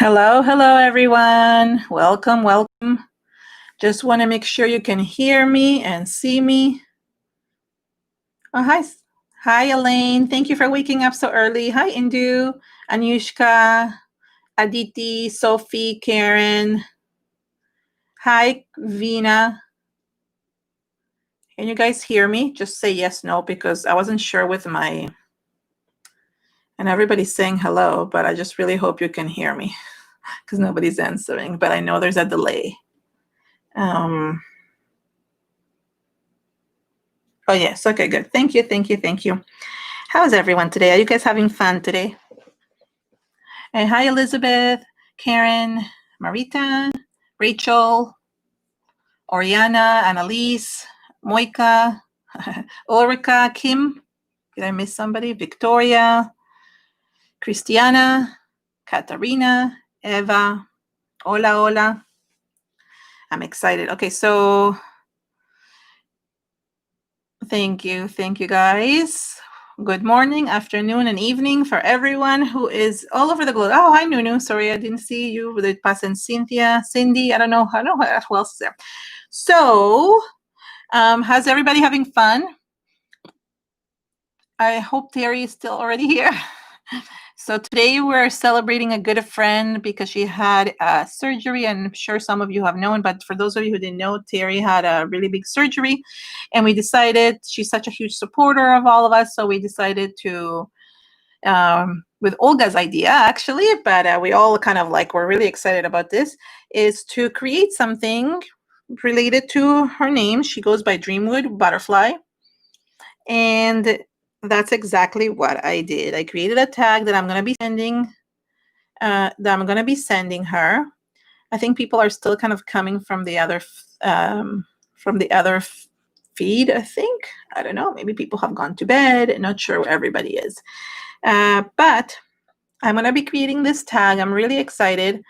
Hello, hello everyone. Welcome, welcome. Just want to make sure you can hear me and see me. Oh, hi. Hi, Elaine. Thank you for waking up so early. Hi, Indu, Anushka, Aditi, Sophie, Karen. Hi, Vina. Can you guys hear me? Just say yes, no, because I wasn't sure with my... And everybody's saying hello, but I just really hope you can hear me because nobody's answering, but I know there's a delay. Oh, yes. Okay, good. Thank you, thank you, thank you. How's everyone today? Are you guys having fun today? Hey, hi, Elizabeth, Karen, Marita, Rachel, Oriana, Annalise, Moika, Ulrika, Kim. Did I miss somebody? Victoria, Christiana, Katarina, Eva. Hola, hola. I'm excited. Okay, so thank you guys. Good morning, afternoon, and evening for everyone who is all over the globe. Oh, hi, Nunu. Sorry, I didn't see you with it. Passing Cynthia, Cindy. I don't know who else is there. So, how's everybody having fun? I hope Terry is still already here. So today we're celebrating a good friend because she had surgery, and I'm sure some of you have known, but for those of you who didn't know, Terry had a really big surgery, and we decided, she's such a huge supporter of all of us, so we decided to, with Olga's idea actually, but we all kind of like, we're really excited about this, is to create something related to her name. She goes by Dreamwood Butterfly, and that's exactly what I did. I created a tag that I'm going to be sending her. I think people are still kind of coming from the other feed, I think. I don't know. Maybe people have gone to bed. Not sure where everybody is. But I'm going to be creating this tag. I'm really excited.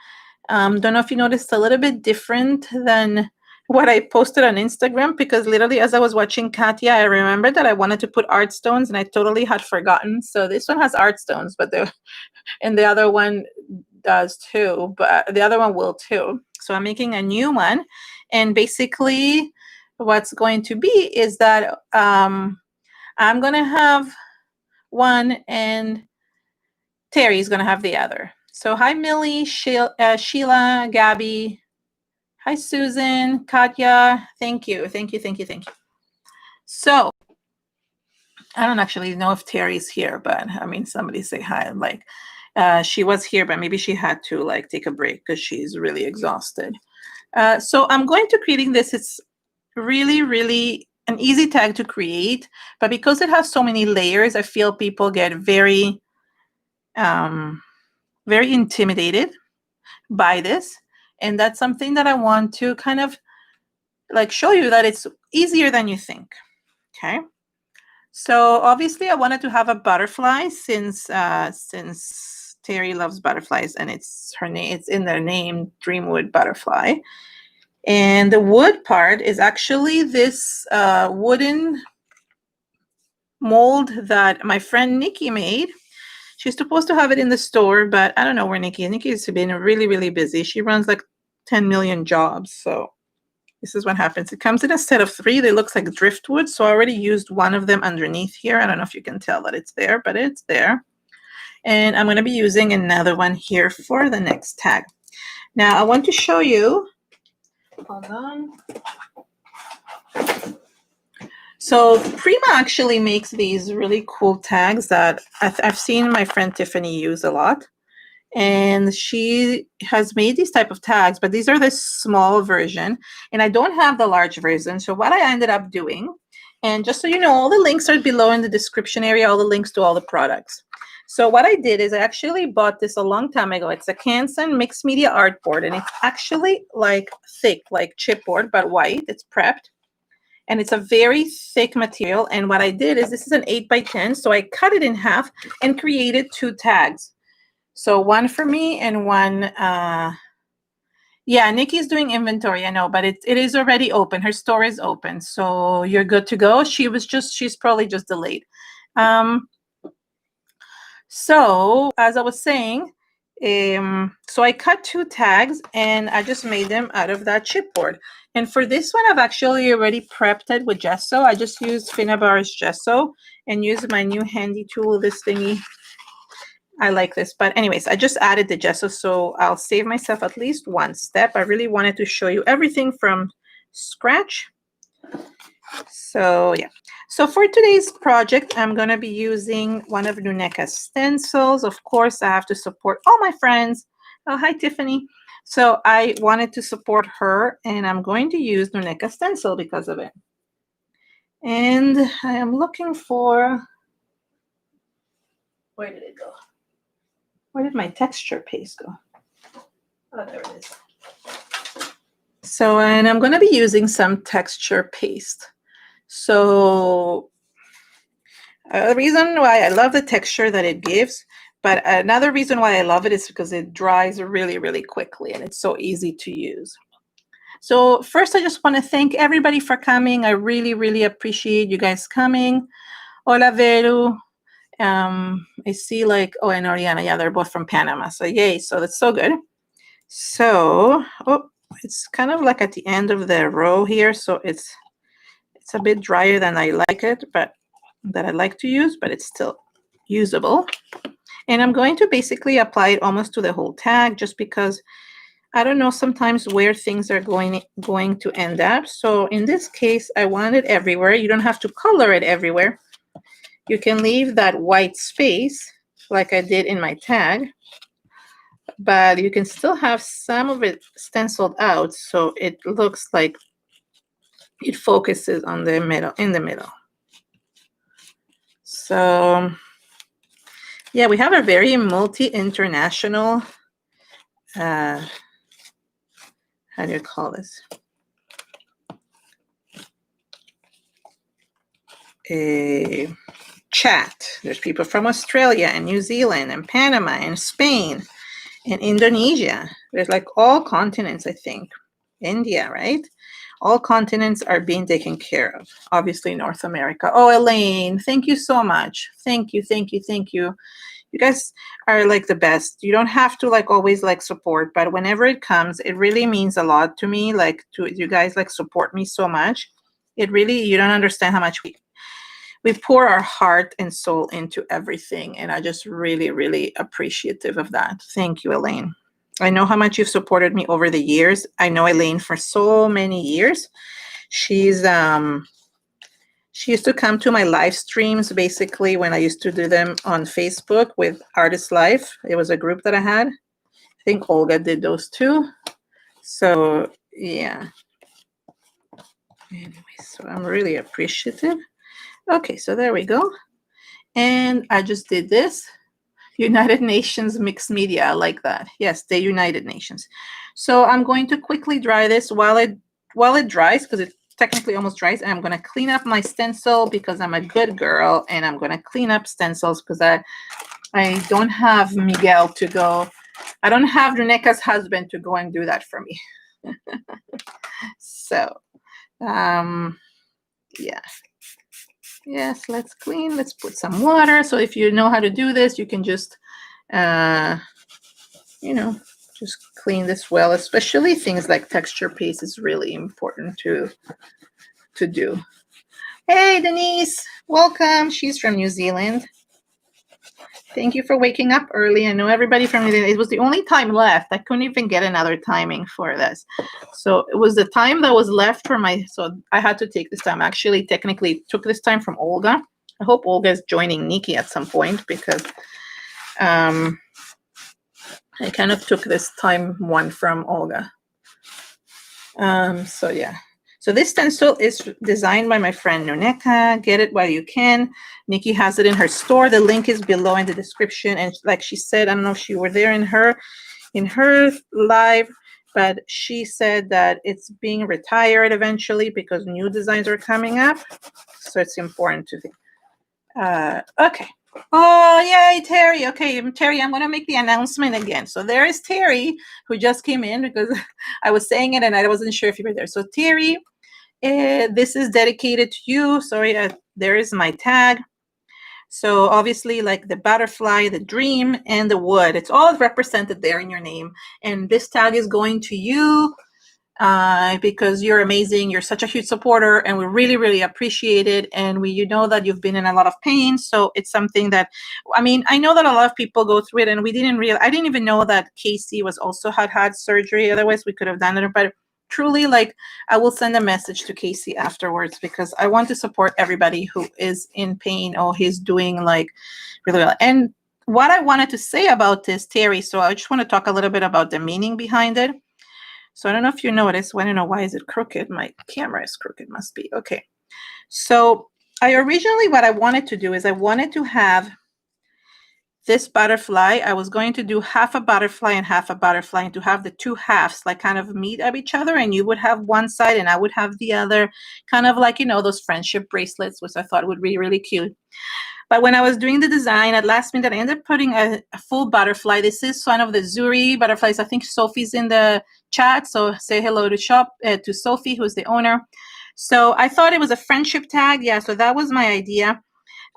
Don't know if you noticed a little bit different than what I posted on Instagram, because literally as I was watching Katya, I remembered that I wanted to put art stones and I totally had forgotten. So this one has art stones, but and the other one does too, but the other one will too. So I'm making a new one, and basically what's going to be is that I'm going to have one and Terry's going to have the other. So hi, Millie, Sheila, Gabby. Hi, Susan, Katya. Thank you. So I don't actually know if Terry's here, but I mean, somebody say hi. Like, she was here, but maybe she had to like take a break because she's really exhausted. So I'm going to creating this. It's really, really an easy tag to create, but because it has so many layers, I feel people get very, very intimidated by this. And that's something that I want to kind of like show you that it's easier than you think. Okay. So obviously I wanted to have a butterfly since Terry loves butterflies and it's her name, it's in their name, Dreamwood Butterfly. And the wood part is actually this wooden mold that my friend Nikki made. She's supposed to have it in the store, but I don't know where Nikki is. Nikki's been really, really busy. She runs like 10 million jobs. So this is what happens. It comes in a set of 3. They look like driftwood. So I already used one of them underneath here. I don't know if you can tell that it's there, but it's there. And I'm going to be using another one here for the next tag. Now I want to show you. Hold on. So Prima actually makes these really cool tags that I've seen my friend Tiffany use a lot. And she has made these type of tags, but these are the small version. And I don't have the large version. So what I ended up doing, and just so you know, all the links are below in the description area, all the links to all the products. So what I did is I actually bought this a long time ago. It's a Canson mixed media art board, and it's actually like thick, like chipboard, but white. It's prepped. And it's a very thick material. And what I did is this is an 8x10. So I cut it in half and created 2 tags. So one for me and one, yeah, Nikki's doing inventory, I know, but it is already open. Her store is open. So you're good to go. She's probably just delayed. So as I was saying, So I cut 2 tags and I just made them out of that chipboard. And for this one, I've actually already prepped it with gesso. I just used Finnabair's gesso and used my new handy tool, this thingy. I like this, but anyways, I just added the gesso, so I'll save myself at least one step. I really wanted to show you everything from scratch. So yeah, so for today's project, I'm going to be using one of Nuneka's stencils. Of course, I have to support all my friends. Oh, hi, Tiffany. So I wanted to support her, and I'm going to use Nuneka stencil because of it. And I am looking for, where did it go? Where did my texture paste go? Oh, there it is. So, and I'm going to be using some texture paste. So the reason why I love the texture that it gives, but another reason why I love it is because it dries really, really quickly and it's so easy to use. So first, I just want to thank everybody for coming. I really, really appreciate you guys coming. Hola, Velu. I see like, oh, and Oriana, yeah, they're both from Panama. So yay, so that's so good. So, oh, it's kind of like at the end of the row here. So it's a bit drier than I like it, but that I like to use, but it's still usable. And I'm going to basically apply it almost to the whole tag just because I don't know sometimes where things are going to end up. So in this case, I want it everywhere. You don't have to color it everywhere. You can leave that white space like I did in my tag, but you can still have some of it stenciled out so it looks like it focuses on the middle, in the middle. So yeah, we have a very multi-international, how do you call this? A chat. There's people from Australia and New Zealand and Panama and Spain and Indonesia. There's like all continents, I think. India, right? All continents are being taken care of. Obviously, North America. Oh, Elaine, thank you so much. Thank you, thank you, thank you. You guys are like the best. You don't have to like always like support, but whenever it comes, it really means a lot to me. Like to you guys like support me so much. It really, you don't understand how much we pour our heart and soul into everything. And I just really, really appreciative of that. Thank you, Elaine. I know how much you've supported me over the years. I know Elaine for so many years. She used to come to my live streams basically when I used to do them on Facebook with Artist Life. It was a group that I had. I think Olga did those too. So yeah. Anyway, so I'm really appreciative. Okay, so there we go. And I just did this. United Nations Mixed Media. I like that. Yes, the United Nations. So I'm going to quickly dry this while it dries, because it technically almost dries, and I'm going to clean up my stencil because I'm a good girl, and I'm going to clean up stencils because I don't have Miguel to go. I don't have Nuneka's husband to go and do that for me. So, yeah. Yes, let's clean. Let's put some water. So if you know how to do this, you can just, just clean this well, especially things like texture paste is really important to do. Hey, Denise, welcome. She's from New Zealand. Thank you for waking up early. I know everybody from New Zealand. It was the only time left. I couldn't even get another timing for this. So it was the time that was left for so I had to take this time. Actually, technically took this time from Olga. I hope Olga is joining Nikki at some point because I kind of took this time one from Olga. So yeah. So this stencil is designed by my friend Nuneka. Get it while you can. Nikki has it in her store. The link is below in the description. And like she said, I don't know if you were there in her live, but she said that it's being retired eventually because new designs are coming up. So it's important to think. Okay. Oh, yay, Terry. Okay, Terry, I'm going to make the announcement again. So there is Terry, who just came in because I was saying it and I wasn't sure if you were there. So Terry, this is dedicated to you. Sorry, there is my tag. So obviously, like the butterfly, the dream, and the wood, it's all represented there in your name. And this tag is going to you because you're amazing. You're such a huge supporter, and we really, really appreciate it. And you know that you've been in a lot of pain. So it's something that, I mean, I know that a lot of people go through it, and I didn't even know that Casey was also had surgery. Otherwise, we could have done it. But truly, like, I will send a message to Casey afterwards because I want to support everybody who is in pain or he's doing like really well. And what I wanted to say about this, Terry, so I just want to talk a little bit about the meaning behind it. So I don't know if you noticed, I don't know, why is it crooked? My camera is crooked, must be. Okay. So what I wanted to do is I wanted to have this butterfly. I was going to do half a butterfly and half a butterfly, and to have the two halves like kind of meet of each other, and you would have one side and I would have the other, kind of like, you know, those friendship bracelets, which I thought would be really cute. But when I was doing the design at last minute, I ended up putting a full butterfly. This is one of the Zuri butterflies. I think Sophie's in the chat, so say hello to Sophie, who's the owner. So I thought it was a friendship tag. Yeah, so that was my idea.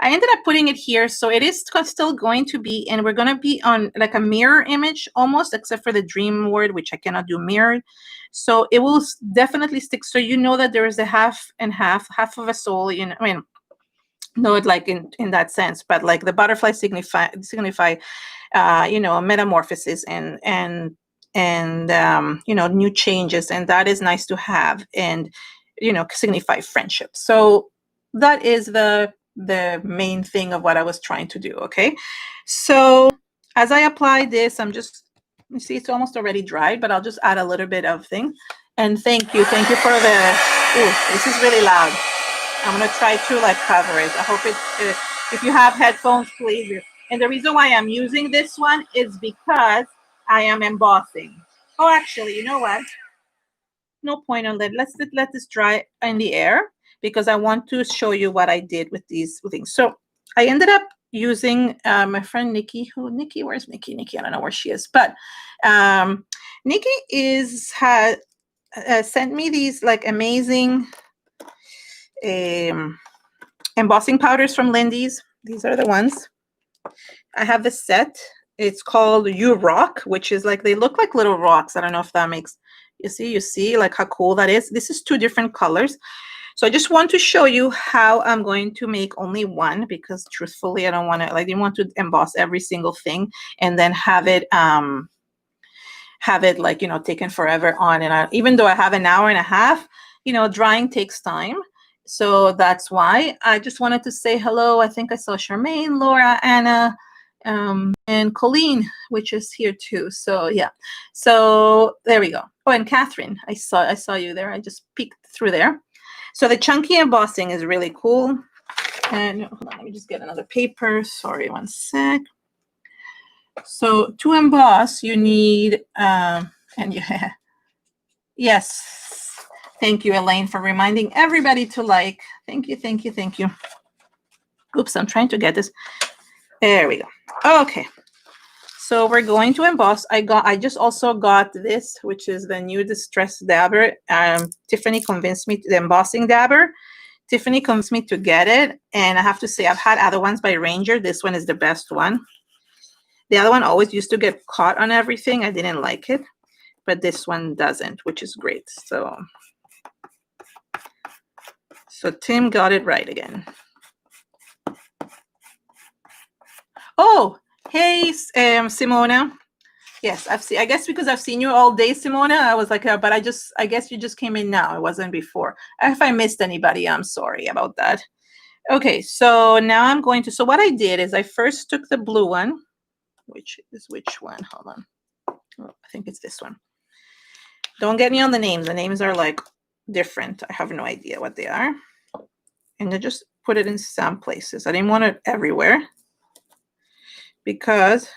I ended up putting it here, so it is still going to be, and we're going to be on like a mirror image almost, except for the dream word, which I cannot do mirrored. So it will definitely stick. So you know that there is a half and half of a soul. You know, I mean, not like in that sense, but like the butterfly signify you know, metamorphosis and you know, new changes, and that is nice to have, and you know, signify friendship. So that is the main thing of what I was trying to do. Okay, so as I apply this, you see it's almost already dried, but I'll just add a little bit of thing. And thank you for the, this is really loud. I'm going to try to like cover it. I hope if you have headphones, please. And the reason why I'm using this one is because I am embossing. Oh, actually, you know what? No point on that. Let's let this dry in the air because I want to show you what I did with these things. So I ended up using my friend Nikki. Where's Nikki? Nikki, I don't know where she is, but Nikki had sent me these like amazing embossing powders from Lindy's. These are the ones. I have the set. It's called You Rock, which is like, they look like little rocks. I don't know if that makes, you see like how cool that is. This is 2 different colors. So I just want to show you how I'm going to make only one, because truthfully, I don't want to, like, you want to emboss every single thing and then have it like, you know, taken forever on. And even though I have an hour and a half, you know, drying takes time. So that's why I just wanted to say hello. I think I saw Charmaine, Laura, Anna, and Colleen, which is here too. So yeah, so there we go. Oh, and Catherine, I saw you there. I just peeked through there. So the chunky embossing is really cool. And hold on, let me just get another paper. Sorry, one sec. So to emboss, you need yes. Thank you, Elaine, for reminding everybody to like. Thank you. Oops, I'm trying to get this. There we go. Okay. So we're going to emboss. I just also got this, which is the new distress dabber. Tiffany convinced me the embossing dabber. Tiffany convinced me to get it. And I have to say, I've had other ones by Ranger. This one is the best one. The other one always used to get caught on everything. I didn't like it. But this one doesn't, which is great. So Tim got it right again. Oh, hey, Simona. Yes, I guess because I've seen you all day, Simona. I was like, but I guess you just came in now. It wasn't before. If I missed anybody, I'm sorry about that. Okay, so now I'm going to, so what I did is I first took the blue one, which one? Hold on. Oh, I think it's this one. Don't get me on the names. The names are like different. I have no idea what they are. And I just put it in some places. I didn't want it everywhere because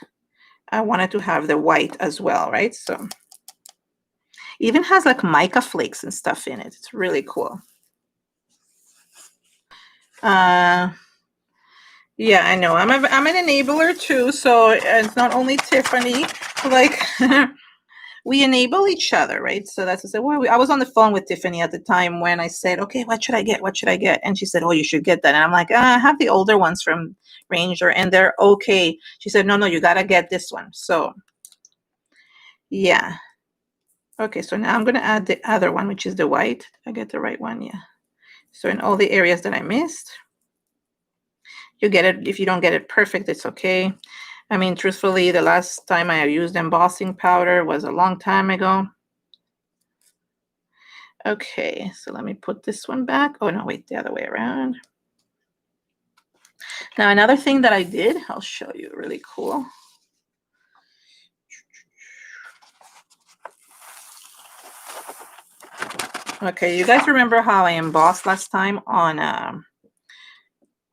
I wanted to have the white as well, right? So it even has like mica flakes and stuff in it. It's really cool. Yeah, I know. I'm an enabler too, so it's not only Tiffany. Like, we enable each other, right? So that's what I said. Well, I was on the phone with Tiffany at the time when I said, okay, what should I get? What should I get? And she said, oh, you should get that. And I'm like, I have the older ones from Ranger and they're okay. She said, no, you got to get this one. So yeah. Okay, so now I'm going to add the other one, which is the white. Did I get the right one? Yeah. So in all the areas that I missed, you get it. If you don't get it perfect, it's okay. I mean, truthfully, the last time I used embossing powder was a long time ago. Okay, so let me put this one back. Oh, no, wait, the other way around. Now, another thing that I did, I'll show you really cool. Okay, you guys remember how I embossed last time on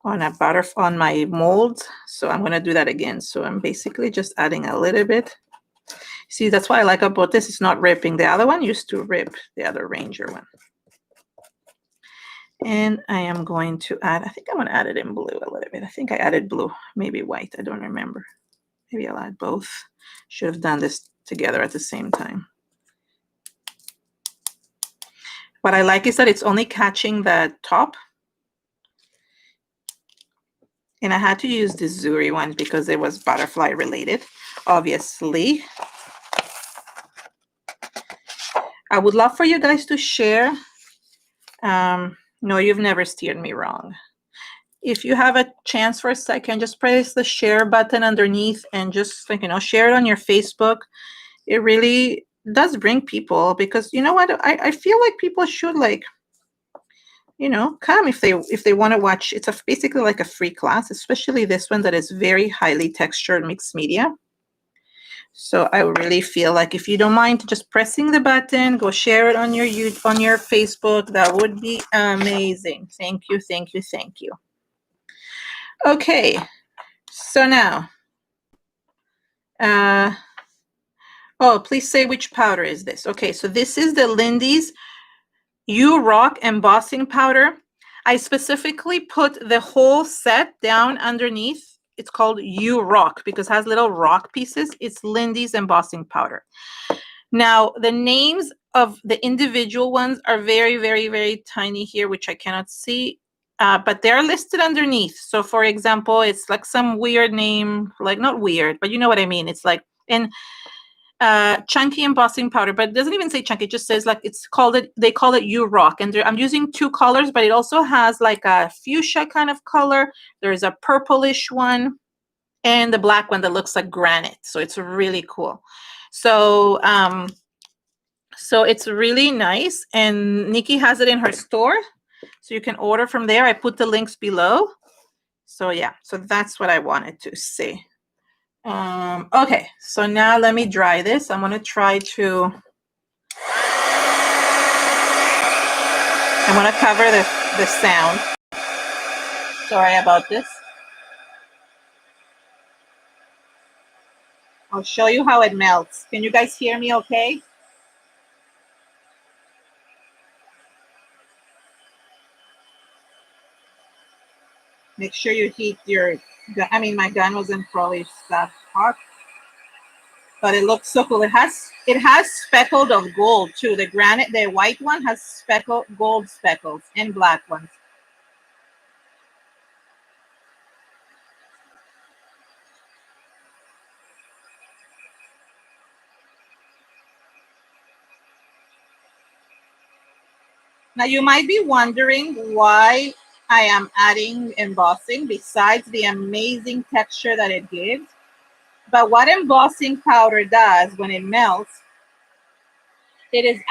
my molds? So I'm going to do that again. So I'm basically just adding a little bit. See, that's what I like about this. It's not ripping. The other one used to rip, the other Ranger one. And I am going to add, I think I'm going to add it in blue a little bit. I think I added blue, maybe white. I don't remember. Maybe I'll add both. Should have done this together at the same time. What I like is that it's only catching the top. And I had to use the Zuri one because it was butterfly related, obviously. I would love for you guys to share. No, you've never steered me wrong. If you have a chance for a second, just press the share button underneath and just, like, share it on your Facebook. It really does bring people, because you know what? I feel like people should, like, come if they want to watch. It's basically like a free class, especially this one that is very highly textured mixed media. So I really feel like if you don't mind just pressing the button, go share it on your Facebook. That would be amazing. Thank you, thank you, thank you. Okay, so now, oh, please say which powder is this. Okay, so this is the Lindy's You Rock Embossing Powder. I specifically put the whole set down underneath. It's called You Rock because it has little rock pieces. It's Lindy's Embossing Powder. Now, the names of the individual ones are very, very, very tiny here, which I cannot see, but they're listed underneath. So, for example, it's like some weird name, like not weird, but you know what I mean. It's like in chunky embossing powder, but it doesn't even say chunky. It just says like they call it You Rock. And I'm using two colors, but it also has like a fuchsia kind of color. There's a purplish one and the black one that looks like granite. So it's really cool. So so it's really nice, and Nikki has it in her store, so you can order from there. I put the links below. So yeah, so that's what I wanted to say. Okay, so now let me dry this. I'm gonna try to. I'm gonna cover the sound. Sorry about this. I'll show you how it melts. Can you guys hear me okay? Make sure you heat your gun. I mean, my gun wasn't probably that hot, but it looks so cool. It has speckled of gold too. The granite, the white one has speckled gold speckles and black ones. Now you might be wondering why I am adding embossing besides the amazing texture that it gives. But what embossing powder does when it melts, it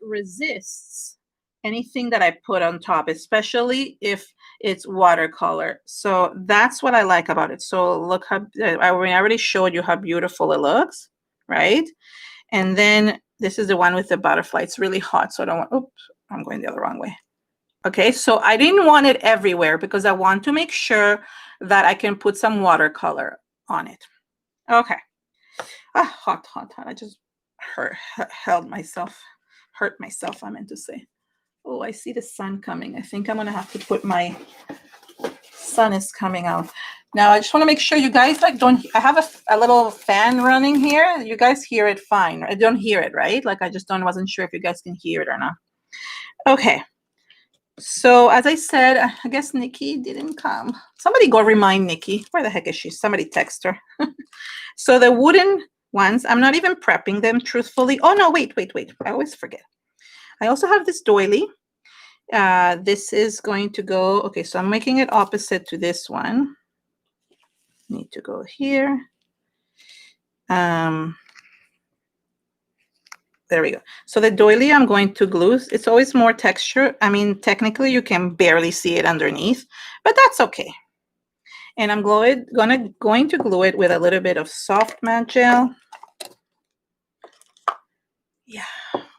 resists anything that I put on top, especially if it's watercolor. So that's what I like about it. So look how, I already showed you how beautiful it looks, right? And then this is the one with the butterfly. It's really hot, so I don't want, oops, I'm going the other wrong way. Okay, so I didn't want it everywhere because I want to make sure that I can put some watercolor on it. Okay. Hot. I just hurt myself, I meant to say. Oh, I see the sun coming. I think I'm going to have to put sun is coming out. Now I just want to make sure you guys like don't, I have a little fan running here. You guys hear it fine. I don't hear it, right? Like I just wasn't sure if you guys can hear it or not. Okay. So as I said, I guess Nikki didn't come. Somebody go remind Nikki. Where the heck is she? Somebody text her. So the wooden ones, I'm not even prepping them truthfully. Oh no, wait. I always forget. I also have this doily. This is going to go, okay, so I'm making it opposite to this one. Need to go here. There we go. So the doily I'm going to glue. It's always more texture. I mean, technically you can barely see it underneath, but that's okay. And I'm going to glue it with a little bit of soft matte gel. Yeah,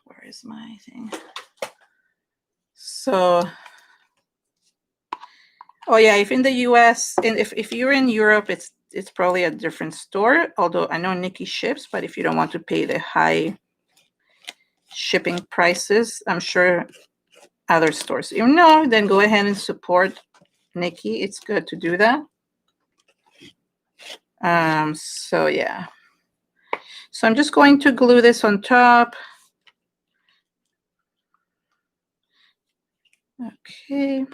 where is my thing? So, oh yeah, if in the US, and if you're in Europe, it's probably a different store. Although I know Nikki ships, but if you don't want to pay the high shipping prices, I'm sure other stores. If no, then go ahead and support Nikki. It's good to do that. So yeah. So I'm just going to glue this on top. Okay.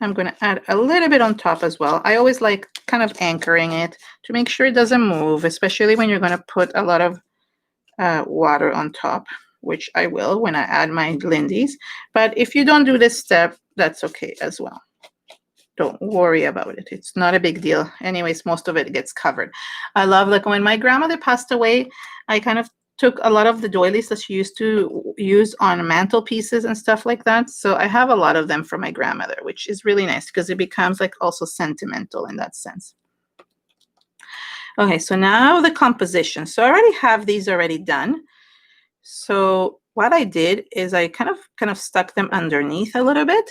I'm going to add a little bit on top as well. I always like kind of anchoring it to make sure it doesn't move, especially when you're going to put a lot of water on top, which I will when I add my Lindy's. But if you don't do this step, that's okay as well. Don't worry about it. It's not a big deal. Anyways, most of it gets covered. I love, like when my grandmother passed away, I kind of took a lot of the doilies that she used to use on mantelpieces and stuff like that. So I have a lot of them from my grandmother, which is really nice because it becomes like also sentimental in that sense. Okay, so now the composition. So I already have these already done. So what I did is I kind of stuck them underneath a little bit.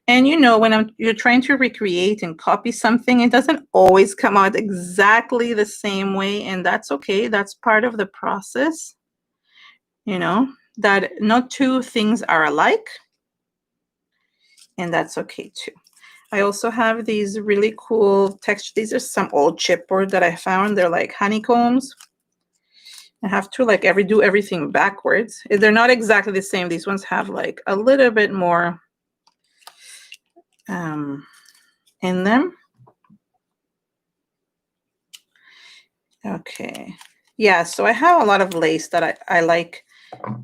And you know, when you're trying to recreate and copy something, it doesn't always come out exactly the same way, and that's okay. That's part of the process. You know, that not two things are alike, and that's okay too. I also have these really cool texture. These are some old chipboard that I found. They're like honeycombs. I have to like do everything backwards. They're not exactly the same. These ones have like a little bit more in them. Okay. Yeah, so I have a lot of lace that I like.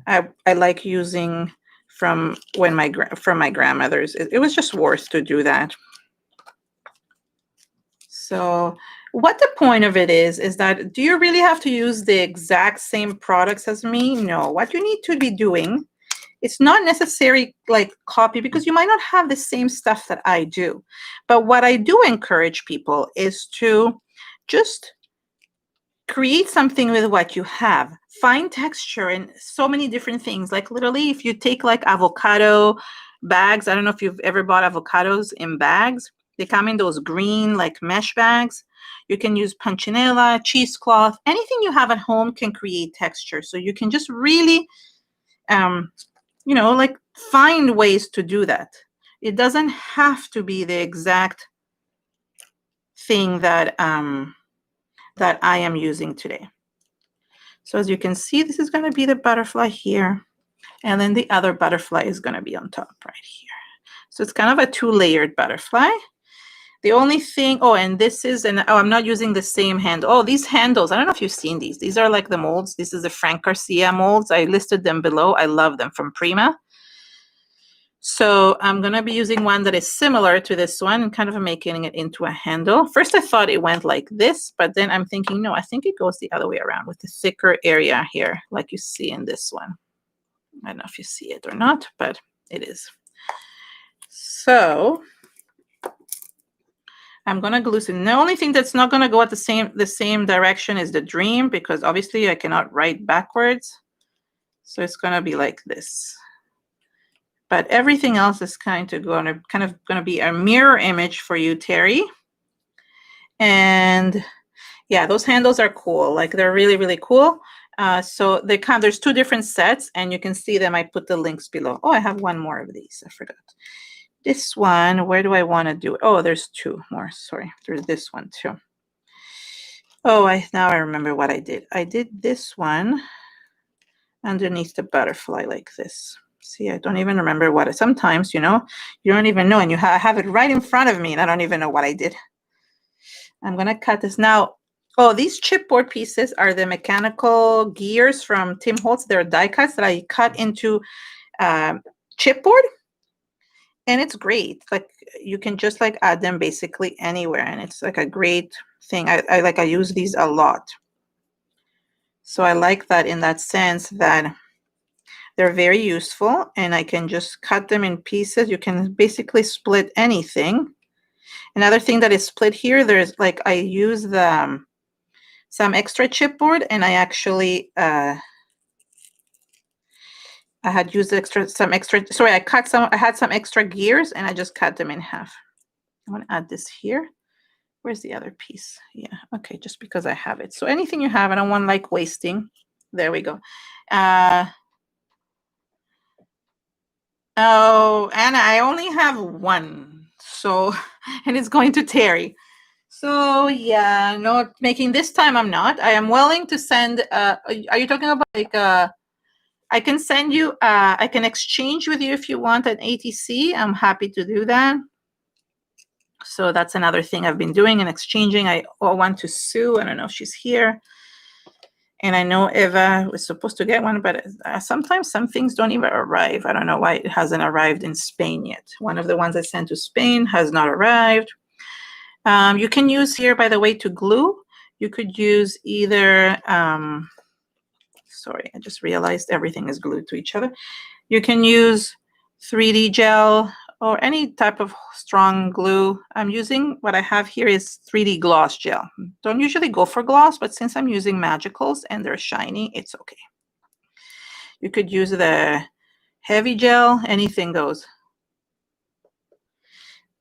I like using from my grandmother's. It was just worth to do that. So what the point of it is that, do you really have to use the exact same products as me? No. What you need to be doing, it's not necessary like copy, because you might not have the same stuff that I do. But what I do encourage people is to just create something with what you have. Find texture in so many different things. Like literally, if you take like avocado bags, I don't know if you've ever bought avocados in bags. They come in those green like mesh bags. You can use punchinella, cheesecloth, anything you have at home can create texture. So you can just really, you know, like find ways to do that. It doesn't have to be the exact thing that that I am using today. So as you can see, this is going to be the butterfly here, and then the other butterfly is going to be on top right here. So it's kind of a two-layered butterfly. The only thing, oh, and this is, I'm not using the same handle. Oh, these handles, I don't know if you've seen these. These are like the molds. This is the Frank Garcia molds. I listed them below. I love them, from Prima. So I'm going to be using one that is similar to this one and kind of making it into a handle. First, I thought it went like this, but then I'm thinking, no, I think it goes the other way around with the thicker area here, like you see in this one. I don't know if you see it or not, but it is. So I'm going to glue it. And the only thing that's not going to go at the same direction is the dream, because obviously I cannot write backwards. So it's going to be like this. But everything else is kind of going to be a mirror image for you, Terry. And yeah, those handles are cool. Like they're really, really cool. So there's two different sets, and you can see them. I put the links below. Oh, I have one more of these. I forgot. This one, where do I want to do it? Oh, there's two more. Sorry, there's this one too. Oh, now I remember what I did. I did this one underneath the butterfly like this. See, I don't even remember what. Sometimes, you know, you don't even know, and you have it right in front of me, and I don't even know what I did. I'm gonna cut this now. Oh, these chipboard pieces are the mechanical gears from Tim Holtz. They're die cuts that I cut into chipboard, and it's great. Like you can just like add them basically anywhere, and it's like a great thing. I use these a lot. So I like that in that sense that they're very useful, and I can just cut them in pieces. You can basically split anything. Another thing that is split here, there's like I use the some extra chipboard, and I actually I had used some extra. Sorry, I had some extra gears, and I just cut them in half. I'm gonna add this here. Where's the other piece? Yeah, okay, just because I have it. So anything you have, I don't want like wasting. There we go. Oh, Anna, I only have one. So, and it's going to Terry. So yeah, not making this time. I'm not. I am willing to send. Are you talking about like? I can send you. I can exchange with you if you want an ATC. I'm happy to do that. So that's another thing I've been doing and exchanging. I want to Sue. I don't know if she's here. And I know Eva was supposed to get one, but sometimes some things don't even arrive. I don't know why it hasn't arrived in Spain yet. One of the ones I sent to Spain has not arrived. You can use here, by the way, to glue. You could use either, sorry, I just realized everything is glued to each other. You can use 3D gel or any type of strong glue. I'm using, what I have here is 3D gloss gel. Don't usually go for gloss, but since I'm using magicals and they're shiny, it's okay. You could use the heavy gel, anything goes.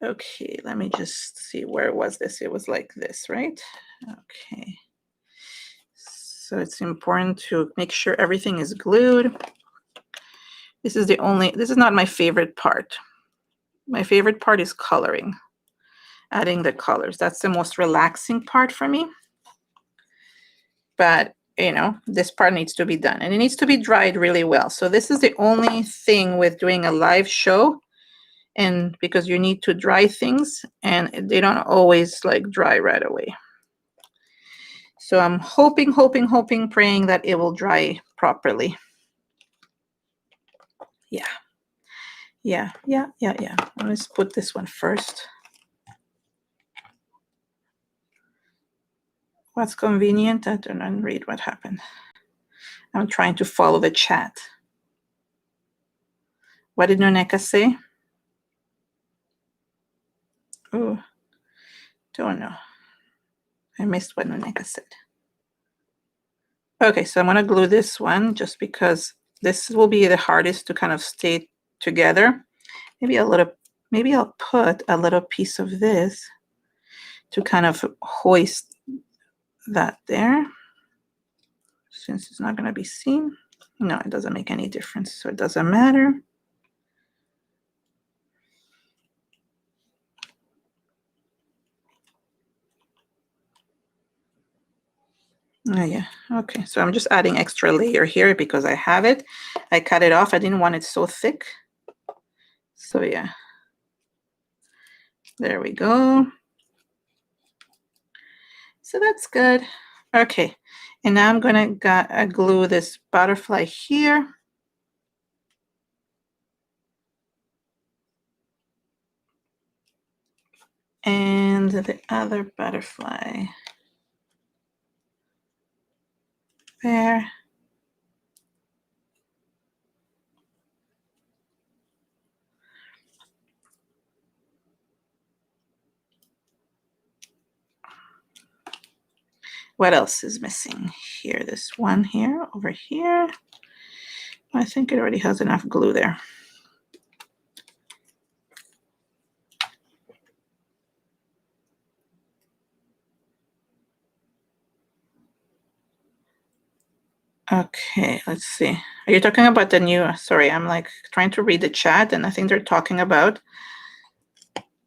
Okay, let me just see, where was this? It was like this, right? Okay. So it's important to make sure everything is glued. This is not my favorite part. My favorite part is coloring, adding the colors. That's the most relaxing part for me. But, you know, this part needs to be done, and it needs to be dried really well. So this is the only thing with doing a live show, and because you need to dry things, and they don't always like dry right away. So I'm hoping, praying that it will dry properly. Yeah. Let's put this one first. What's convenient? I don't read what happened. I'm trying to follow the chat. What did Nuneka say? Oh, don't know. I missed what Nuneka said. Okay, so I'm going to glue this one just because this will be the hardest to kind of stay together. Maybe I'll put a little piece of this to kind of hoist that there, since it's not going to be seen. No, it doesn't make any difference, so it doesn't matter. Oh yeah, okay, so I'm just adding extra layer here because I have it. I cut it off. I didn't want it so thick. So yeah, there we go. So that's good. Okay, and now I'm gonna glue this butterfly here. And the other butterfly there. What else is missing here? This one here, over here. I think it already has enough glue there. Okay, let's see. Are you talking about the new, sorry, I'm like trying to read the chat, and I think they're talking about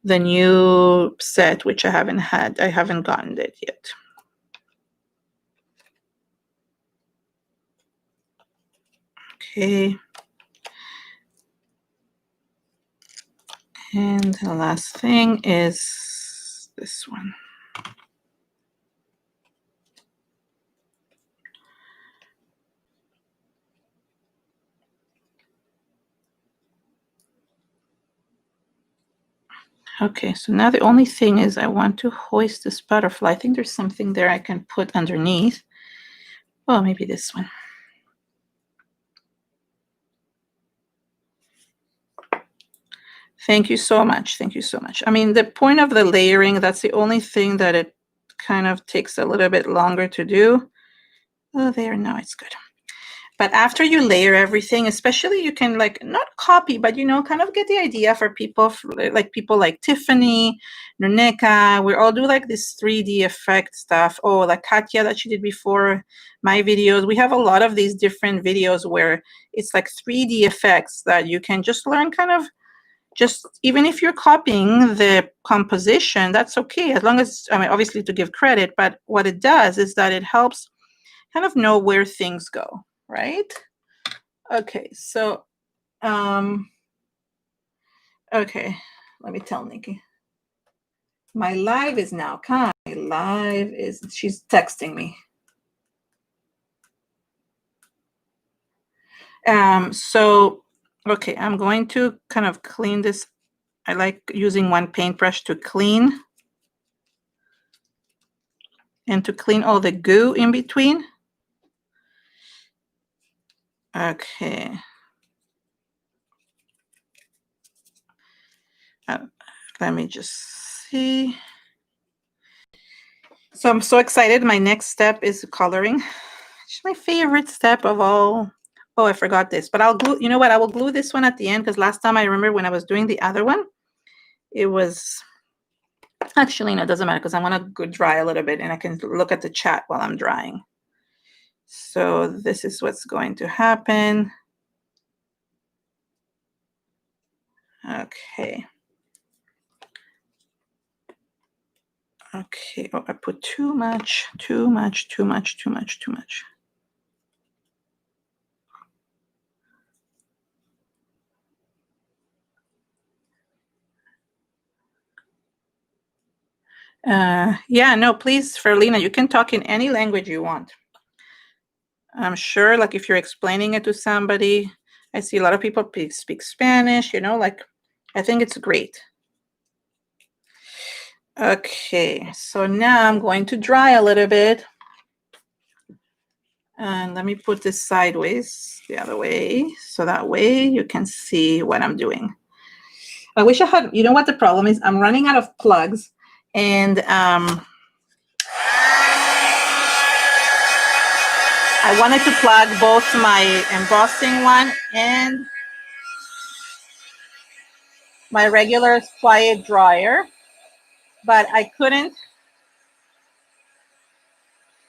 the new set, which I haven't gotten it yet. Okay. And the last thing is this one. Okay, so now the only thing is I want to hoist this butterfly. I think there's something there I can put underneath. Oh, maybe this one. Thank you so much. Thank you so much. I mean, the point of the layering, that's the only thing that it kind of takes a little bit longer to do. Oh, there, now it's good. But after you layer everything, especially you can like not copy, but you know, kind of get the idea for people like Tiffany, Nuneka. We all do like this 3D effect stuff. Oh, like Katya that she did before my videos. We have a lot of these different videos where it's like 3D effects that you can just learn kind of just even if you're copying the composition, that's okay. As long as, I mean, obviously to give credit, but what it does is that it helps kind of know where things go. Right? Okay, so, okay, let me tell Nikki. My live is now, she's texting me. So, okay, I'm going to kind of clean this. I like using one paintbrush to clean and to clean all the goo in between. Okay. Let me just see. So I'm so excited. My next step is coloring. It's my favorite step of all. Oh, I forgot this, but I'll glue, you know what? I will glue this one at the end because last time I remember when I was doing the other one, it was, actually, no, it doesn't matter because I want to go dry a little bit and I can look at the chat while I'm drying. So this is what's going to happen. Okay. Okay, oh, I put too much. Yeah, no, please, Ferlina, you can talk in any language you want. I'm sure, like, if you're explaining it to somebody, I see a lot of people speak Spanish, you know, like, I think it's great. Okay, so now I'm going to dry a little bit. And let me put this sideways the other way, so that way you can see what I'm doing. I wish I had, you know what the problem is? I'm running out of plugs, and I wanted to plug both my embossing one and my regular quiet dryer, but I couldn't.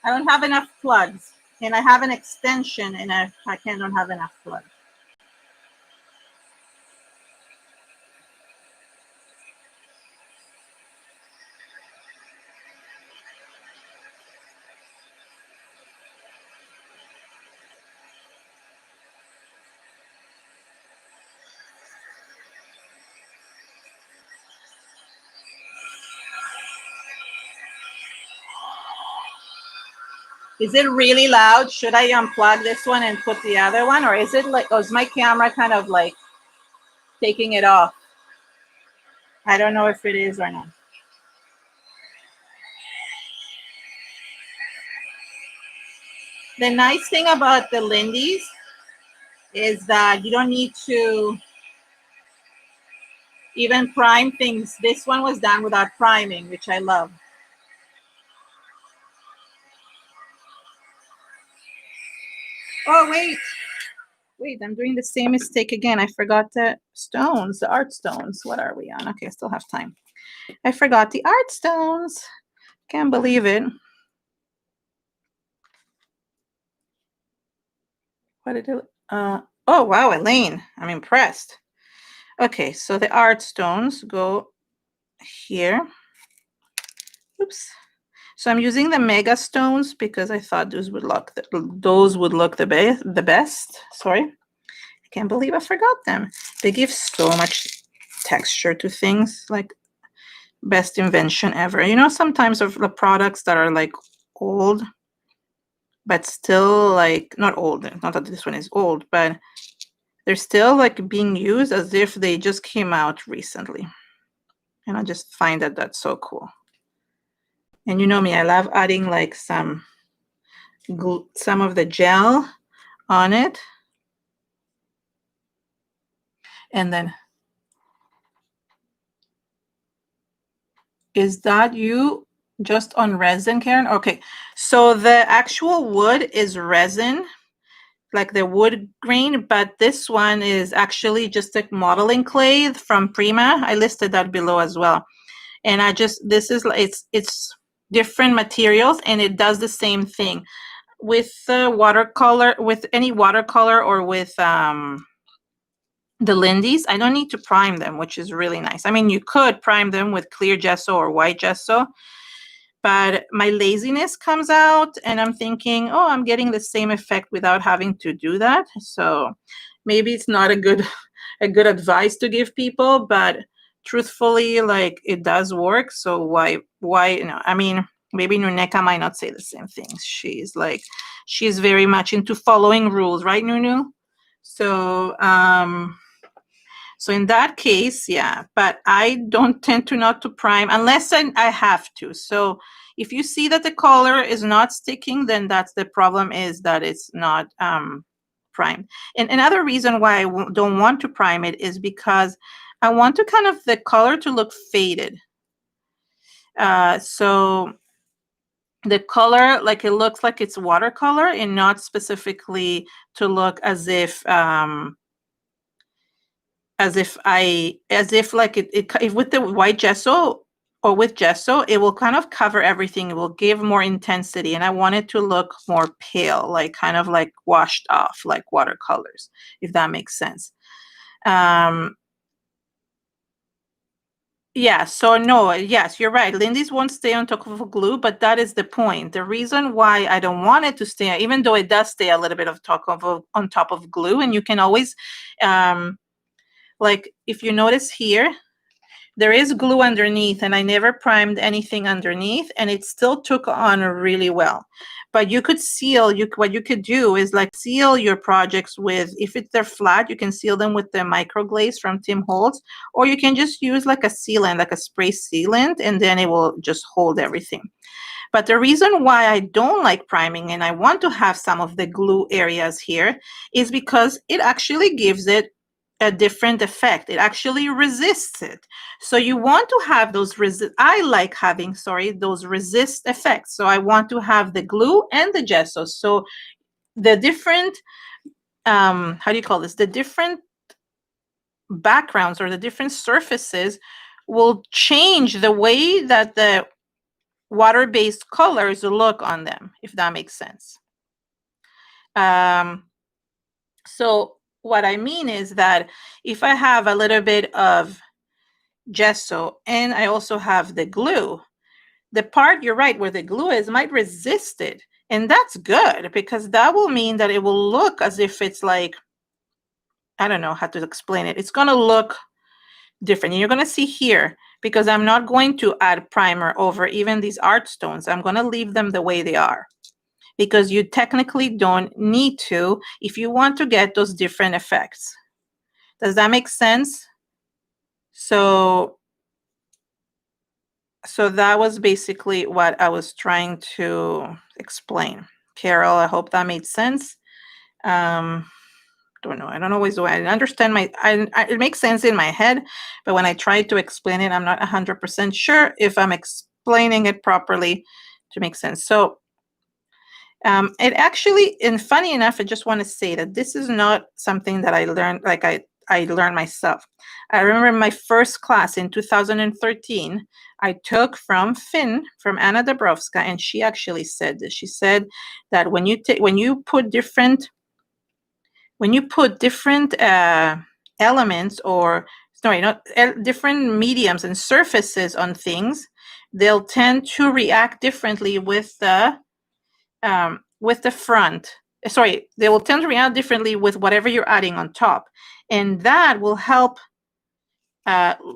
I don't have enough plugs, and I have an extension, and I don't have enough plugs. Is it really loud? Should I unplug this one and put the other one? Or is it like, oh, is my camera kind of like taking it off? I don't know if it is or not. The nice thing about the Lindys is that you don't need to even prime things. This one was done without priming, which I love. Oh, wait, I'm doing the same mistake again. I forgot the stones, the art stones. What are we on? Okay, I still have time. I forgot the art stones. Can't believe it. What did it? Oh, wow, Elaine, I'm impressed. Okay, so the art stones go here. Oops. So I'm using the Mega Stones because I thought those would look the best. Sorry, I can't believe I forgot them. They give so much texture to things, like best invention ever. You know, sometimes of the products that are like old, but still like not old. Not that this one is old, but they're still like being used as if they just came out recently. And I just find that that's so cool. And you know me, I love adding like some of the gel on it. And then, is that you just on resin, Karen? Okay, so the actual wood is resin, like the wood grain, but this one is actually just a modeling clay from Prima. I listed that below as well. And this is, it's different materials, and it does the same thing with watercolor, with any watercolor, or with the Lindys. I don't need to prime them, which is really nice. I mean, you could prime them with clear gesso or white gesso, but my laziness comes out, and I'm thinking, oh, I'm getting the same effect without having to do that. So maybe it's not a good advice to give people, but truthfully, like, it does work. So why, you know, I mean, maybe Nuneka might not say the same thing. She's very much into following rules, right, Nunu? So so in that case, yeah, but I don't tend to not to prime unless I have to. So if you see that the color is not sticking, then that's the problem, is that it's not primed. And another reason why I don't want to prime it is because I want to kind of the color to look faded. So the color, like, it looks like it's watercolor, and not specifically to look as if like if with the white gesso or with gesso, it will kind of cover everything. It will give more intensity, and I want it to look more pale, like kind of like washed off, like watercolors, if that makes sense. Yeah, so no, yes, you're right. Lindy's won't stay on top of glue, but that is the point. The reason why I don't want it to stay, even though it does stay a little bit on top of glue, and you can always, like, if you notice here, there is glue underneath, and I never primed anything underneath, and it still took on really well. But you could seal, what you could do is like seal your projects with, if they're flat, you can seal them with the microglaze from Tim Holtz, or you can just use like a sealant, like a spray sealant, and then it will just hold everything. But the reason why I don't like priming, and I want to have some of the glue areas here, is because it actually gives it a different effect. It actually resists it. So you want to have those I like having, those resist effects. So I want to have the glue and the gesso. So the different, how do you call this? The different backgrounds or the different surfaces will change the way that the water-based colors look on them, if that makes sense. So what I mean is that if I have a little bit of gesso and I also have the glue, the part, you're right, where the glue is might resist it. And that's good, because that will mean that it will look as if it's like, I don't know how to explain it. It's going to look different. And you're going to see here, because I'm not going to add primer over even these art stones. I'm going to leave them the way they are, because you technically don't need to if you want to get those different effects. Does that make sense? So that was basically what I was trying to explain. Carol, I hope that made sense. Don't know. I don't always do. I understand it makes sense in my head, but when I try to explain it, I'm not 100% sure if I'm explaining it properly to make sense. So it actually, and funny enough, I just want to say that this is not something that I learned, like I learned myself. I remember my first class in 2013, I took from Anna Dabrowska, and she actually said this. She said that when you put different elements or sorry, not different mediums and surfaces on things, they'll tend to react differently with the front. Sorry, they will tend to react differently with whatever you're adding on top, and that will help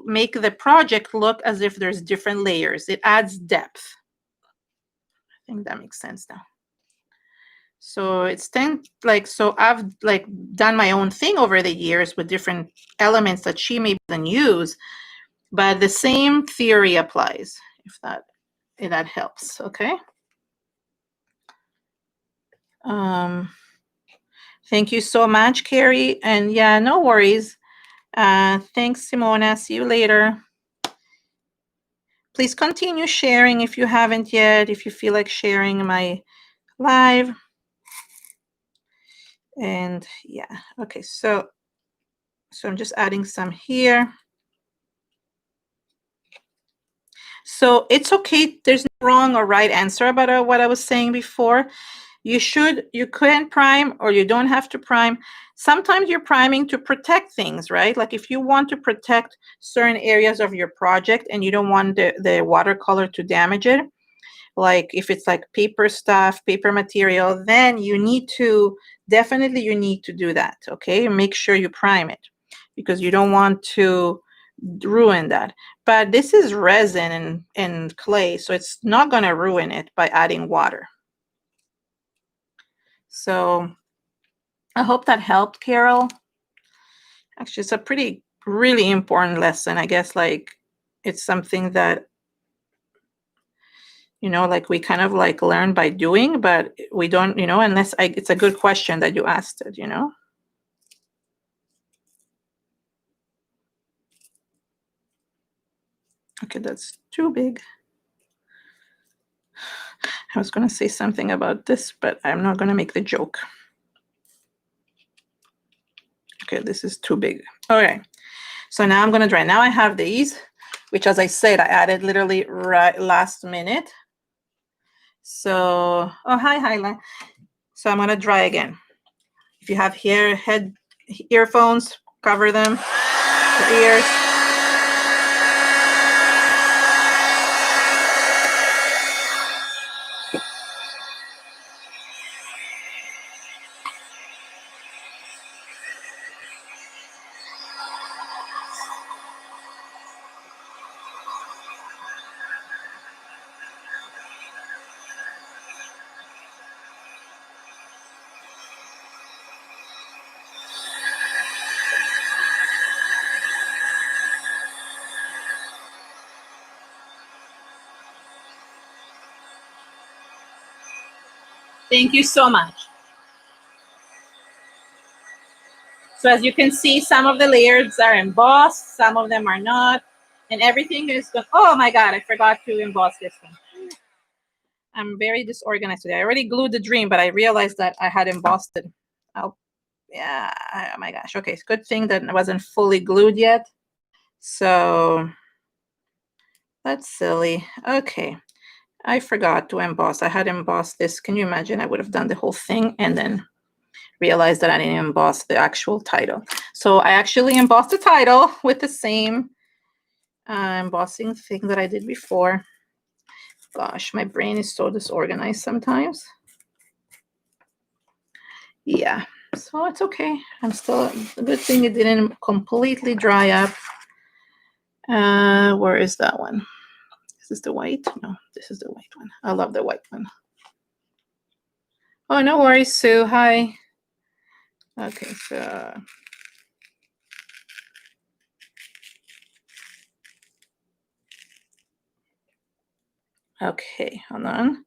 make the project look as if there's different layers. It adds depth. I think that makes sense now. So it's so I've like done my own thing over the years with different elements that she maybe doesn't use, but the same theory applies, if that helps. Okay. Thank you so much, Carrie. And yeah, no worries. Thanks, Simona. See you later. Please continue sharing if you haven't yet, if you feel like sharing my live. And yeah, okay, so I'm just adding some here. So it's okay. There's no wrong or right answer about what I was saying before. You couldn't prime, or you don't have to prime. Sometimes you're priming to protect things, right? Like if you want to protect certain areas of your project and you don't want the watercolor to damage it, like if it's like paper stuff, paper material, then you need to do that, okay? Make sure you prime it because you don't want to ruin that. But this is resin and clay, so it's not going to ruin it by adding water. So I hope that helped, Carol. Actually, it's a really important lesson. I guess like it's something that, you know, like we kind of like learn by doing, but we don't, you know, unless it's a good question that you asked it, you know. Okay, that's too big. I was going to say something about this, but I'm not going to make the joke. Okay, this is too big. Okay, so now I'm going to dry. Now I have these, which, as I said, I added literally right last minute. So, oh, hi, Hyla. So I'm going to dry again. If you have earphones, cover them, your ears. Thank you so much. So as you can see, some of the layers are embossed, some of them are not, and everything is good. Oh my God, I forgot to emboss this one. I'm very disorganized today. I already glued the dream, but I realized that I had embossed it. Oh, yeah, oh my gosh. Okay, it's a good thing that it wasn't fully glued yet. So that's silly. Okay. I forgot to emboss. I had embossed this. Can you imagine? I would have done the whole thing and then realized that I didn't emboss the actual title. So I actually embossed the title with the same embossing thing that I did before. Gosh, my brain is so disorganized sometimes. Yeah, so it's okay. I'm still, a good thing it didn't completely dry up. Where is that one? Is this the white? No, this is the white one. I love the white one. Oh, no worries, Sue. Hi. Okay, so okay, hold on.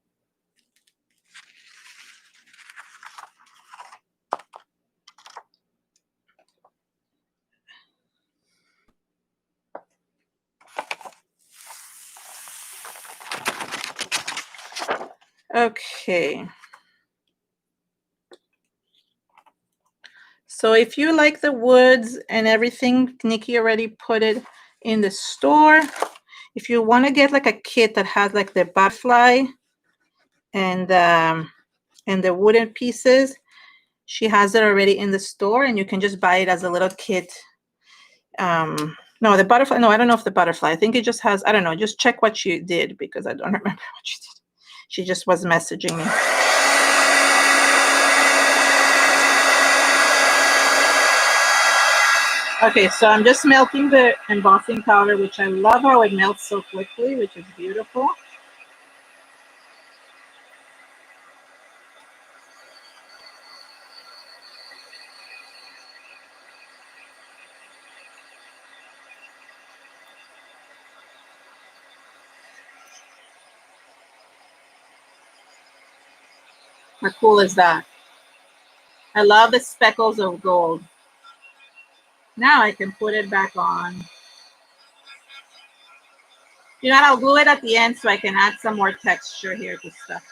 Okay. So if you like the woods and everything, Nikki already put it in the store. If you want to get like a kit that has like the butterfly and the wooden pieces, she has it already in the store, and you can just buy it as a little kit No, the butterfly. No, I don't know if the butterfly. I think it just has, I don't know. Just check what she did because I don't remember what she did. She just was messaging me. Okay, so I'm just melting the embossing powder, which I love how it melts so quickly, which is beautiful. How cool is that? I love the speckles of gold. Now I can put it back on. You know what? I'll glue it at the end so I can add some more texture here to stuff.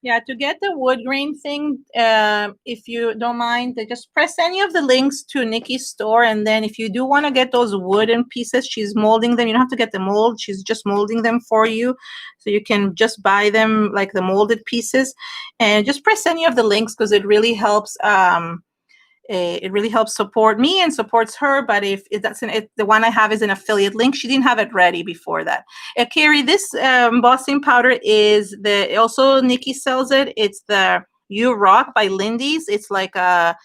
Yeah, to get the wood grain thing, if you don't mind, just press any of the links to Nikki's store. And then if you do want to get those wooden pieces, she's molding them. You don't have to get the mold. She's just molding them for you. So you can just buy them like the molded pieces. And just press any of the links because it really helps. It really helps support me and supports her. But if it doesn't, the one I have is an affiliate link. She didn't have it ready before that. Carrie, this embossing powder is also Nikki sells it. It's the You Rock by Lindy's. It's like a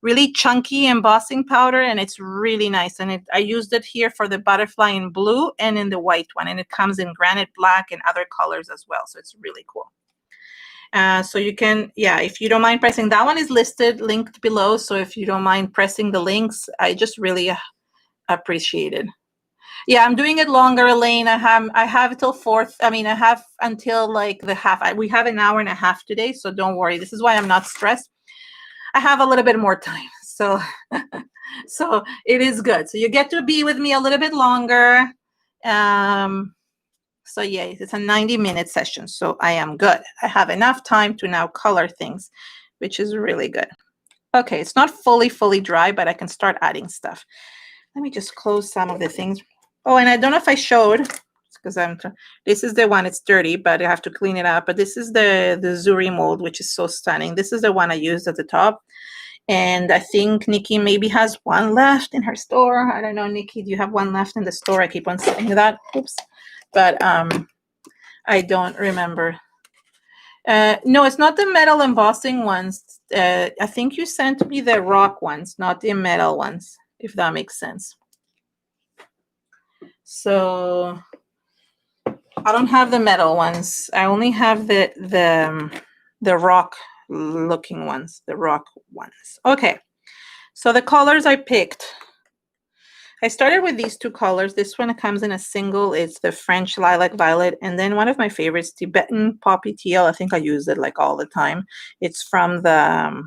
really chunky embossing powder and it's really nice. And I used it here for the butterfly in blue and in the white one. And it comes in granite black and other colors as well. So it's really cool. So you can, yeah, if you don't mind pressing, that one is listed, linked below. So if you don't mind pressing the links, I just really appreciate it. Yeah, I'm doing it longer, Elaine. I have till 4th. I mean, I have until like the half. We have an hour and a half today, so don't worry. This is why I'm not stressed. I have a little bit more time, so so it is good. So you get to be with me a little bit longer. So yeah, it's a 90-minute session, so I am good. I have enough time to now color things, which is really good. Okay, it's not fully dry, but I can start adding stuff. Let me just close some of the things. Oh, and I don't know if I showed, because this is the one, it's dirty, but I have to clean it up. But this is the Zuri mold, which is so stunning. This is the one I used at the top. And I think Nikki maybe has one left in her store. I don't know, Nikki, do you have one left in the store? I keep on saying that. Oops. But I don't remember. No, it's not the metal embossing ones. I think you sent me the rock ones, not the metal ones, if that makes sense. So I don't have the metal ones. I only have the rock looking ones, the rock ones. Okay. So the colors I picked. I started with these two colors. This one comes in a single. It's the French Lilac Violet. And then one of my favorites, Tibetan Poppy Teal. I think I use it like all the time. It's from the,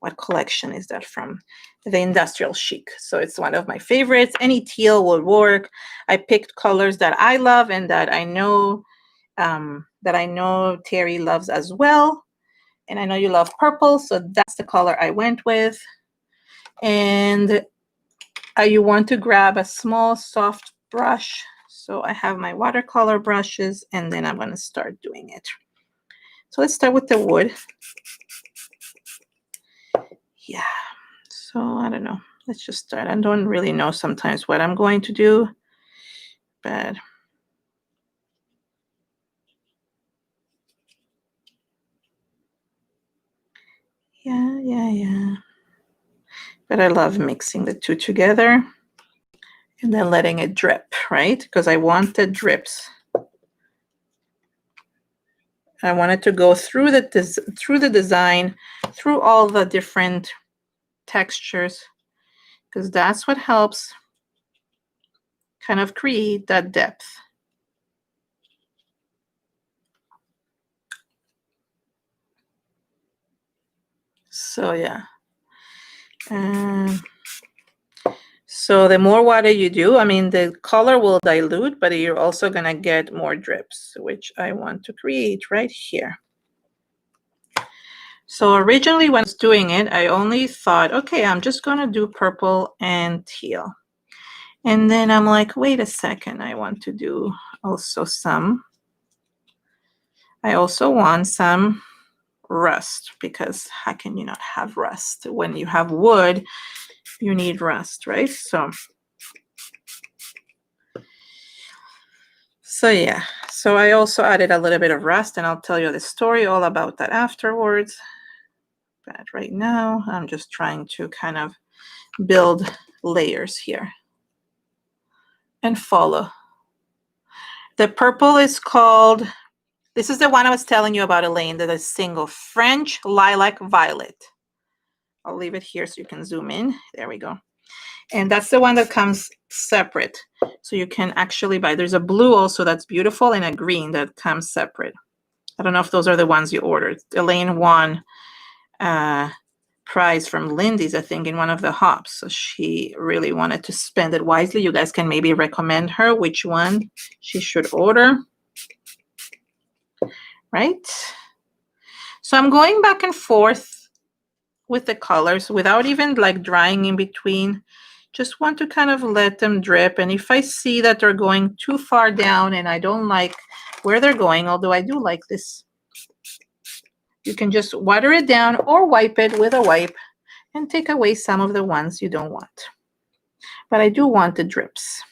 what collection is that from? The Industrial Chic. So it's one of my favorites. Any teal will work. I picked colors that I love and that I know Terry loves as well. And I know you love purple. So that's the color I went with. And you want to grab a small soft brush. So I have my watercolor brushes and then I'm going to start doing it. So let's start with the wood. Yeah, so I don't know. Let's just start. I don't really know sometimes what I'm going to do, but yeah. But I love mixing the two together and then letting it drip, right? Because I want the drips. I want it to go through the design, through all the different textures, because that's what helps kind of create that depth. So yeah. So the more water you do, I mean, the color will dilute, but you're also going to get more drips, which I want to create right here. So originally when I was doing it, I only thought, okay, I'm just going to do purple and teal. And then I'm like, wait a second, I want to do also I also want some rust, because how can you not have rust? When you have wood, you need rust, right? So yeah, so I also added a little bit of rust, and I'll tell you the story all about that afterwards. But right now, I'm just trying to kind of build layers here and follow. The purple is called, this is the one I was telling you about, Elaine, that is single, French Lilac Violet. I'll leave it here so you can zoom in. There we go. And that's the one that comes separate. So you can actually buy, there's a blue also that's beautiful and a green that comes separate. I don't know if those are the ones you ordered. Elaine won prize from Lindy's, I think, in one of the hops. So she really wanted to spend it wisely. You guys can maybe recommend her which one she should order. Right? So I'm going back and forth with the colors without even like drying in between. Just want to kind of let them drip. And if I see that they're going too far down and I don't like where they're going, although I do like this, you can just water it down or wipe it with a wipe and take away some of the ones you don't want. But I do want the drips.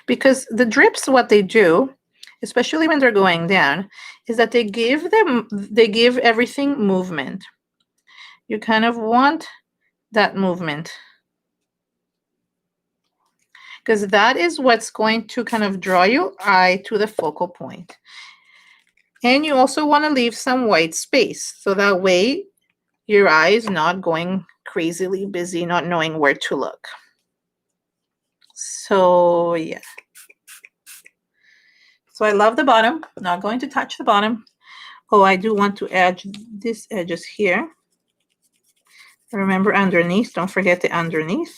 Because the drips, what they do, especially when they're going down, is that they give everything movement. You kind of want that movement, because that is what's going to kind of draw your eye to the focal point. And you also want to leave some white space, so that way your eye is not going crazily busy, not knowing where to look. So yeah. So I love the bottom. Not going to touch the bottom. Oh, I do want to add these edges here. Remember underneath, don't forget the underneath.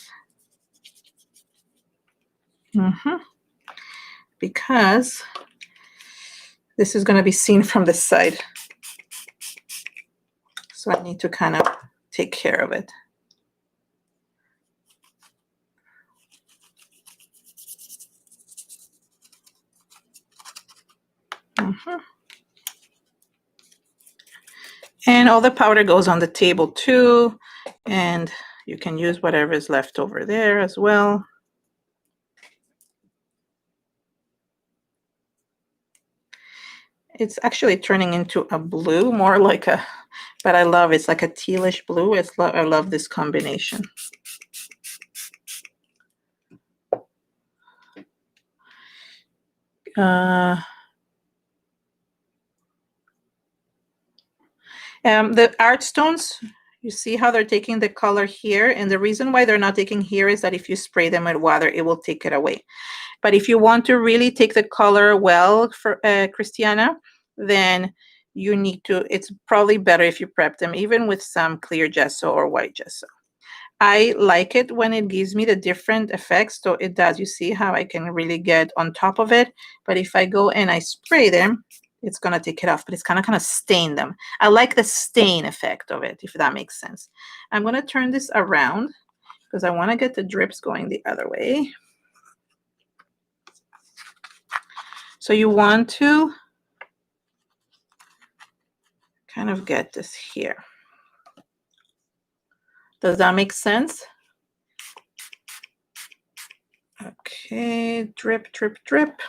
Because this is going to be seen from the side. So I need to kind of take care of it. And all the powder goes on the table too. And you can use whatever is left over there as well. It's actually turning into a blue, more like a, but I love it's like a tealish blue. I love this combination. The art stones, you see how they're taking the color here, and the reason why they're not taking here is that if you spray them with water, it will take it away. But if you want to really take the color well, for Christiana, then you need to, it's probably better if you prep them even with some clear gesso or white gesso. I like it when it gives me the different effects. So it does, you see how I can really get on top of it. But if I go and I spray them, it's going to take it off, but it's kind of stain them. I like the stain effect of it, if that makes sense. I'm going to turn this around because I want to get the drips going the other way. So you want to kind of get this here. Does that make sense? Okay, drip, drip, drip.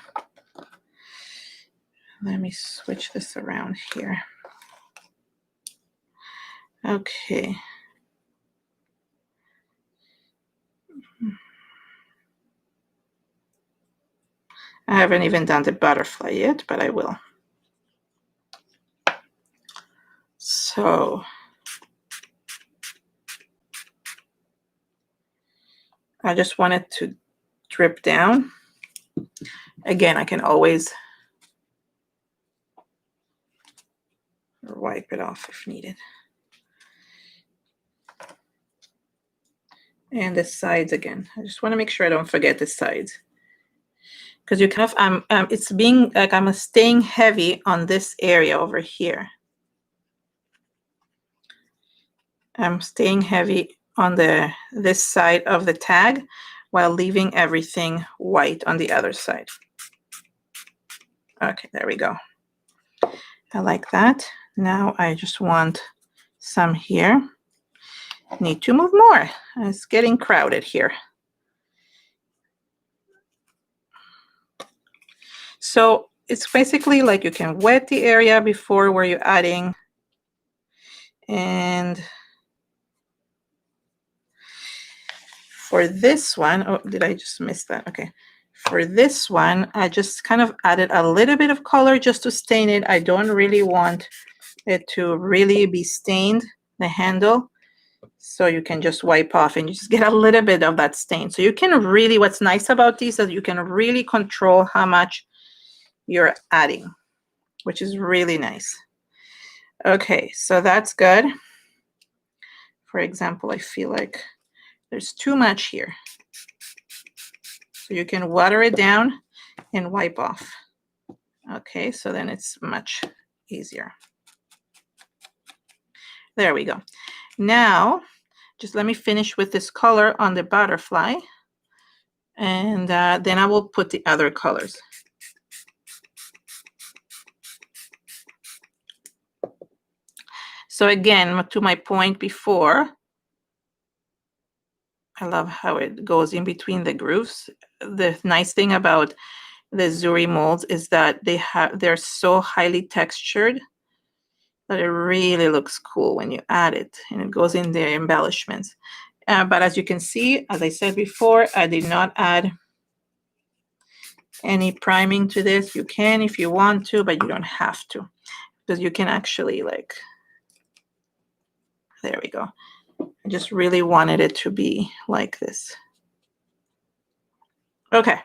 Let me switch this around here. Okay. I haven't even done the butterfly yet, but I will. So I just want it to drip down. Again, I can always wipe it off if needed. And the sides again. I just want to make sure I don't forget the sides. Because you kind of, it's being like I'm staying heavy on this area over here. I'm staying heavy on this side of the tag while leaving everything white on the other side. Okay, there we go. I like that. Now I just want some here. Need to move more. It's getting crowded here. So it's basically like you can wet the area before where you're adding. And for this one, oh, did I just miss that? Okay. For this one, I just kind of added a little bit of color just to stain it. I don't really want it to really be stained, the handle. So you can just wipe off and you just get a little bit of that stain. So you can really, what's nice about these is you can really control how much you're adding, which is really nice. Okay, so that's good. For example, I feel like there's too much here. So you can water it down and wipe off. Okay, so then it's much easier. There we go. Now, just let me finish with this color on the butterfly. And then I will put the other colors. So again, to my point before, I love how it goes in between the grooves. The nice thing about the Zuri molds is that they're so highly textured that it really looks cool when you add it, and it goes in the embellishments. But as you can see, as I said before, I did not add any priming to this. You can if you want to, but you don't have to, because you can actually like, there we go. I just really wanted it to be like this. Okay.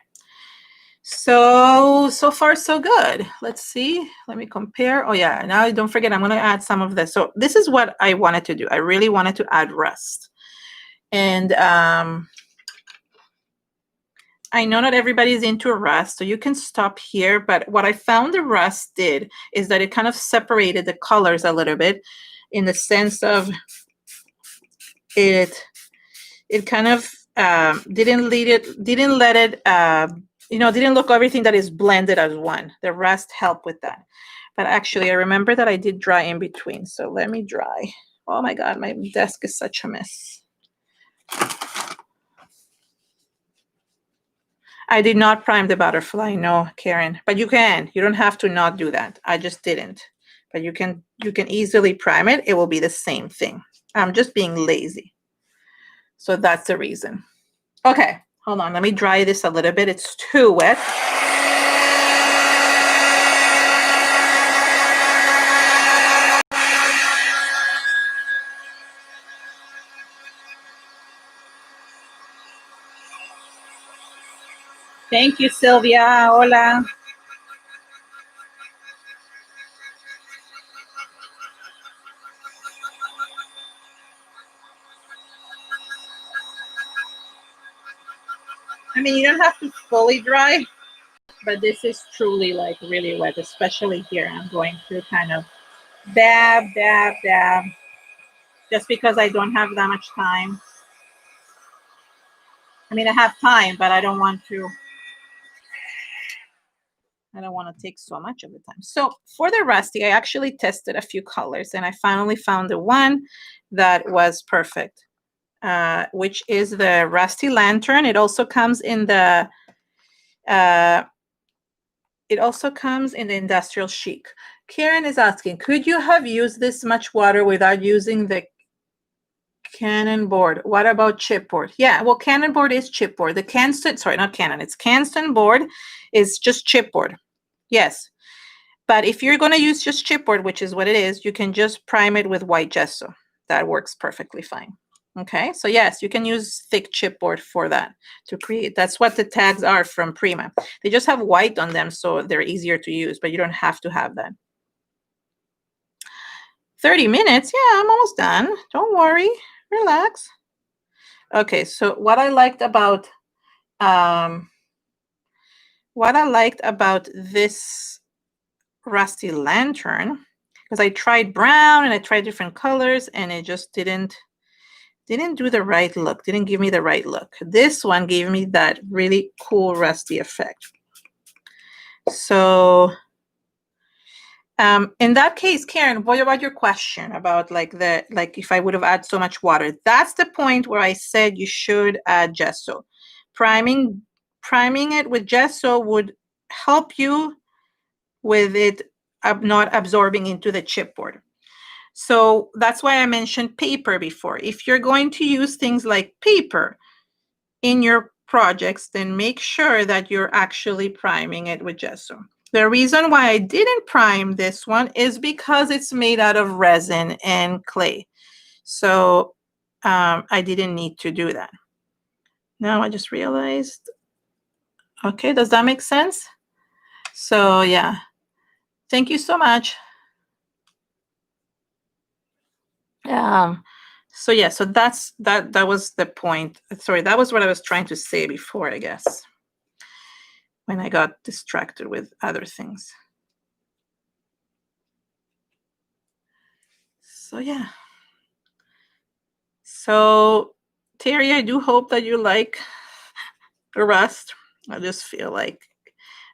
So far so good. Let's see. Let me compare. Oh yeah, now don't forget I'm going to add some of this. So this is what I wanted to do. I really wanted to add rust. And I know not everybody's into rust, so you can stop here, but what I found the rust did is that it kind of separated the colors a little bit, in the sense of it kind of didn't let it you know, didn't look everything that is blended as one. The rust helped with that. But actually I remember that I did dry in between, so let me dry. Oh my god, my desk is such a mess. I did not prime the butterfly, no, Karen, but you can. You don't have to not do that. I just didn't. But you can easily prime it. It will be the same thing. I'm just being lazy. So that's the reason. Okay, hold on. Let me dry this a little bit. It's too wet. Thank you, Sylvia. Hola. I mean, you don't have to fully dry, but this is truly like really wet, especially here. I'm going through kind of dab, dab, dab, just because I don't have that much time. I mean, I have time, but I don't want to take so much of the time. So for the rusty, I actually tested a few colors, and I finally found the one that was perfect, which is the Rusty Lantern. It also comes in the Industrial Chic. Karen is asking, could you have used this much water without using the Canon board? What about chipboard? Yeah, well, Canon board is chipboard. The Canson, sorry, not Canon, it's Canson board is just chipboard. Yes. But if you're going to use just chipboard, which is what it is, you can just prime it with white gesso. That works perfectly fine. Okay, so yes, you can use thick chipboard for that to create. That's what the tags are from Prima. They just have white on them, so they're easier to use, but you don't have to have that. 30 minutes? Yeah, I'm almost done. Don't worry. Relax. Okay, so what I liked about this rusty lantern, because I tried brown and I tried different colors and it just didn't do the right look, didn't give me the right look. This one gave me that really cool rusty effect. So in that case, Karen, what about your question about like if I would have added so much water? That's the point where I said you should add gesso. Priming it with gesso would help you with it not absorbing into the chipboard. So that's why I mentioned paper before. If you're going to use things like paper in your projects, then make sure that you're actually priming it with gesso. The reason why I didn't prime this one is because it's made out of resin and clay. So I didn't need to do that. Now I just realized, okay, does that make sense? So yeah, thank you so much. So yeah, so that was the point. Sorry, that was what I was trying to say before, I guess, when I got distracted with other things. So yeah. So Terry, I do hope that you like the rust. I just feel like,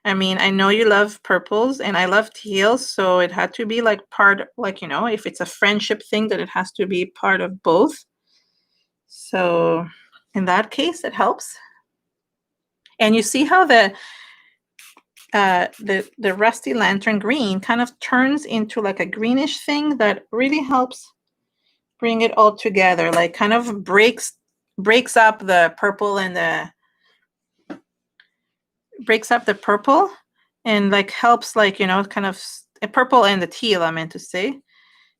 I mean, I know you love purples and I love teals, so it had to be like part, like, you know, if it's a friendship thing, that it has to be part of both. So in that case, it helps. And you see how the rusty lantern green kind of turns into like a greenish thing that really helps bring it all together, like kind of breaks up the purple and and like helps, like, you know, kind of a purple and the teal, I meant to say.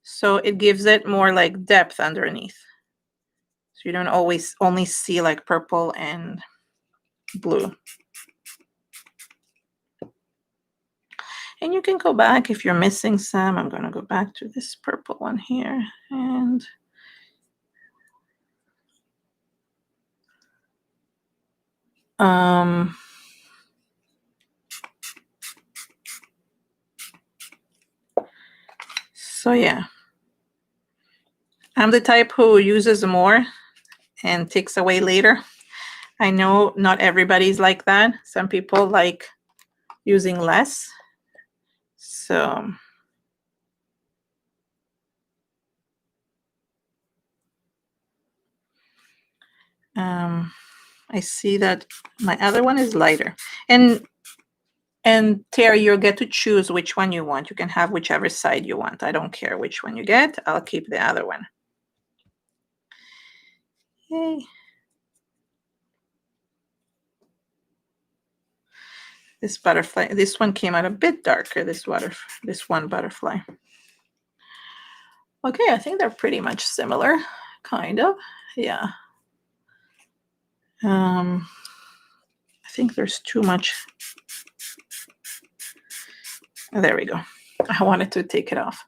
So it gives it more like depth underneath. So you don't always only see like purple and blue. And you can go back if you're missing some. I'm going to go back to this purple one here. And so yeah, I'm the type who uses more and takes away later. I know not everybody's like that. Some people like using less. So I see that my other one is lighter. And Terry, you'll get to choose which one you want. You can have whichever side you want. I don't care which one you get. I'll keep the other one. Yay. This butterfly, this one came out a bit darker, this one butterfly. Okay, I think they're pretty much similar, kind of. Yeah. I think there's too much. There we go. I wanted to take it off.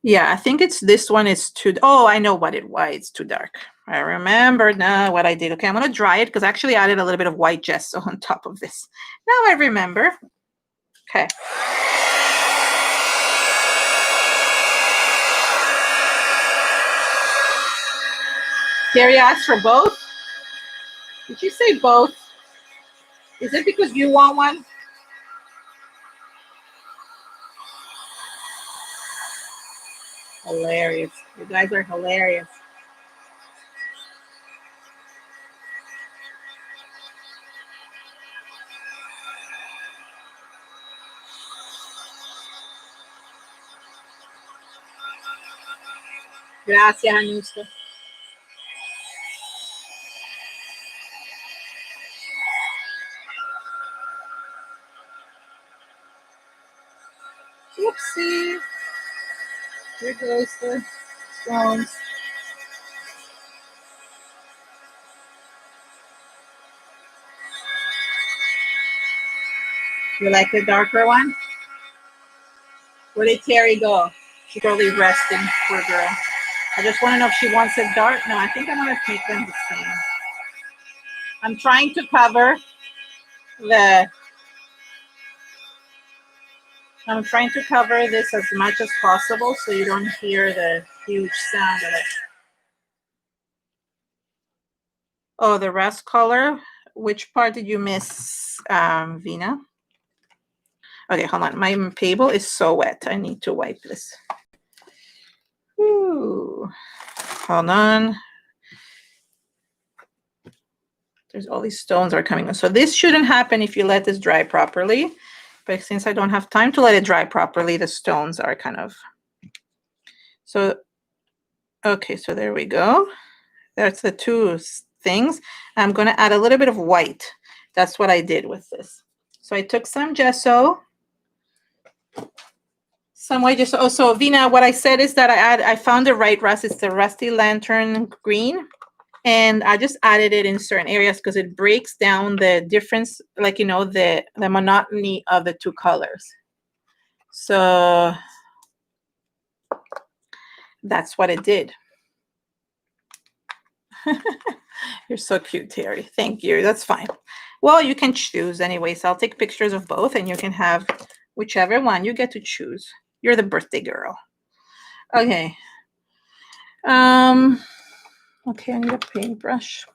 Yeah, I think it's this one is too. Oh, I know why it's too dark. I remember now what I did. Okay, I'm gonna dry it because I actually added a little bit of white gesso on top of this. Now I remember. Okay. Gary asked for both. Did you say both? Is it because you want one? Hilarious. You guys are hilarious. Gracias, Anuska. Whoopsie. Here goes the stones. You like the darker one? Where did Terry go? She's probably resting, poor girl. I just want to know if she wants it dark. No, I think I'm going to make them the same. I'm trying to cover this as much as possible so you don't hear the huge sound of it. Oh, the rust color. Which part did you miss, Vina? Okay, hold on. My table is so wet. I need to wipe this. Ooh. Hold on. There's all these stones are coming on. So this shouldn't happen if you let this dry properly. But since I don't have time to let it dry properly, the stones are kind of... So, okay, so there we go. That's the two things. I'm going to add a little bit of white. That's what I did with this. So I took some gesso. Some white gesso. Oh, so Vina, what I said is that I found the right rust. It's the Rusty Lantern Green. And I just added it in certain areas because it breaks down the difference, like, you know, the monotony of the two colors. So that's what it did. You're so cute, Terry. Thank you. That's fine. Well, you can choose anyway. So I'll take pictures of both and you can have whichever one you get to choose. You're the birthday girl. Okay. Okay, I need a paintbrush.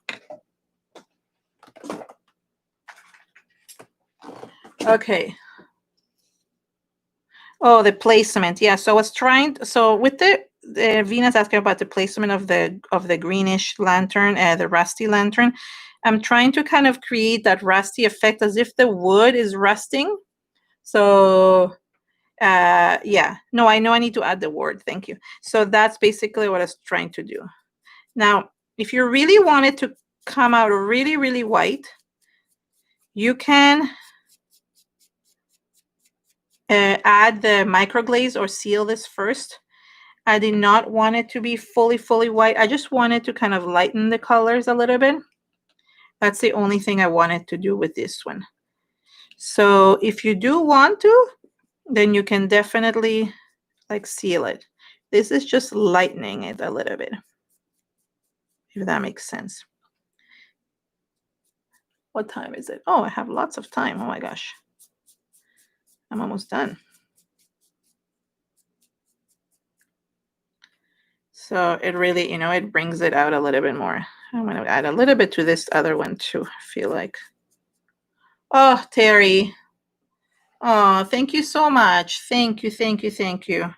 Okay. Oh, the placement. Yeah. So I was trying. So with the Venus asking about the placement of the greenish lantern, the rusty lantern. I'm trying to kind of create that rusty effect as if the wood is rusting. So yeah. No, I know I need to add the word. Thank you. So that's basically what I was trying to do. Now, if you really want it to come out really, really white, you can add the microglaze or seal this first. I did not want it to be fully white. I just wanted to kind of lighten the colors a little bit. That's the only thing I wanted to do with this one. So if you do want to, then you can definitely like seal it. This is just lightening it a little bit, if that makes sense. What time is it? Oh, I have lots of time. Oh my gosh. I'm almost done. So it really, you know, it brings it out a little bit more. I'm going to add a little bit to this other one too, I feel like. Oh, Terry. Oh, thank you so much. Thank you, thank you, thank you.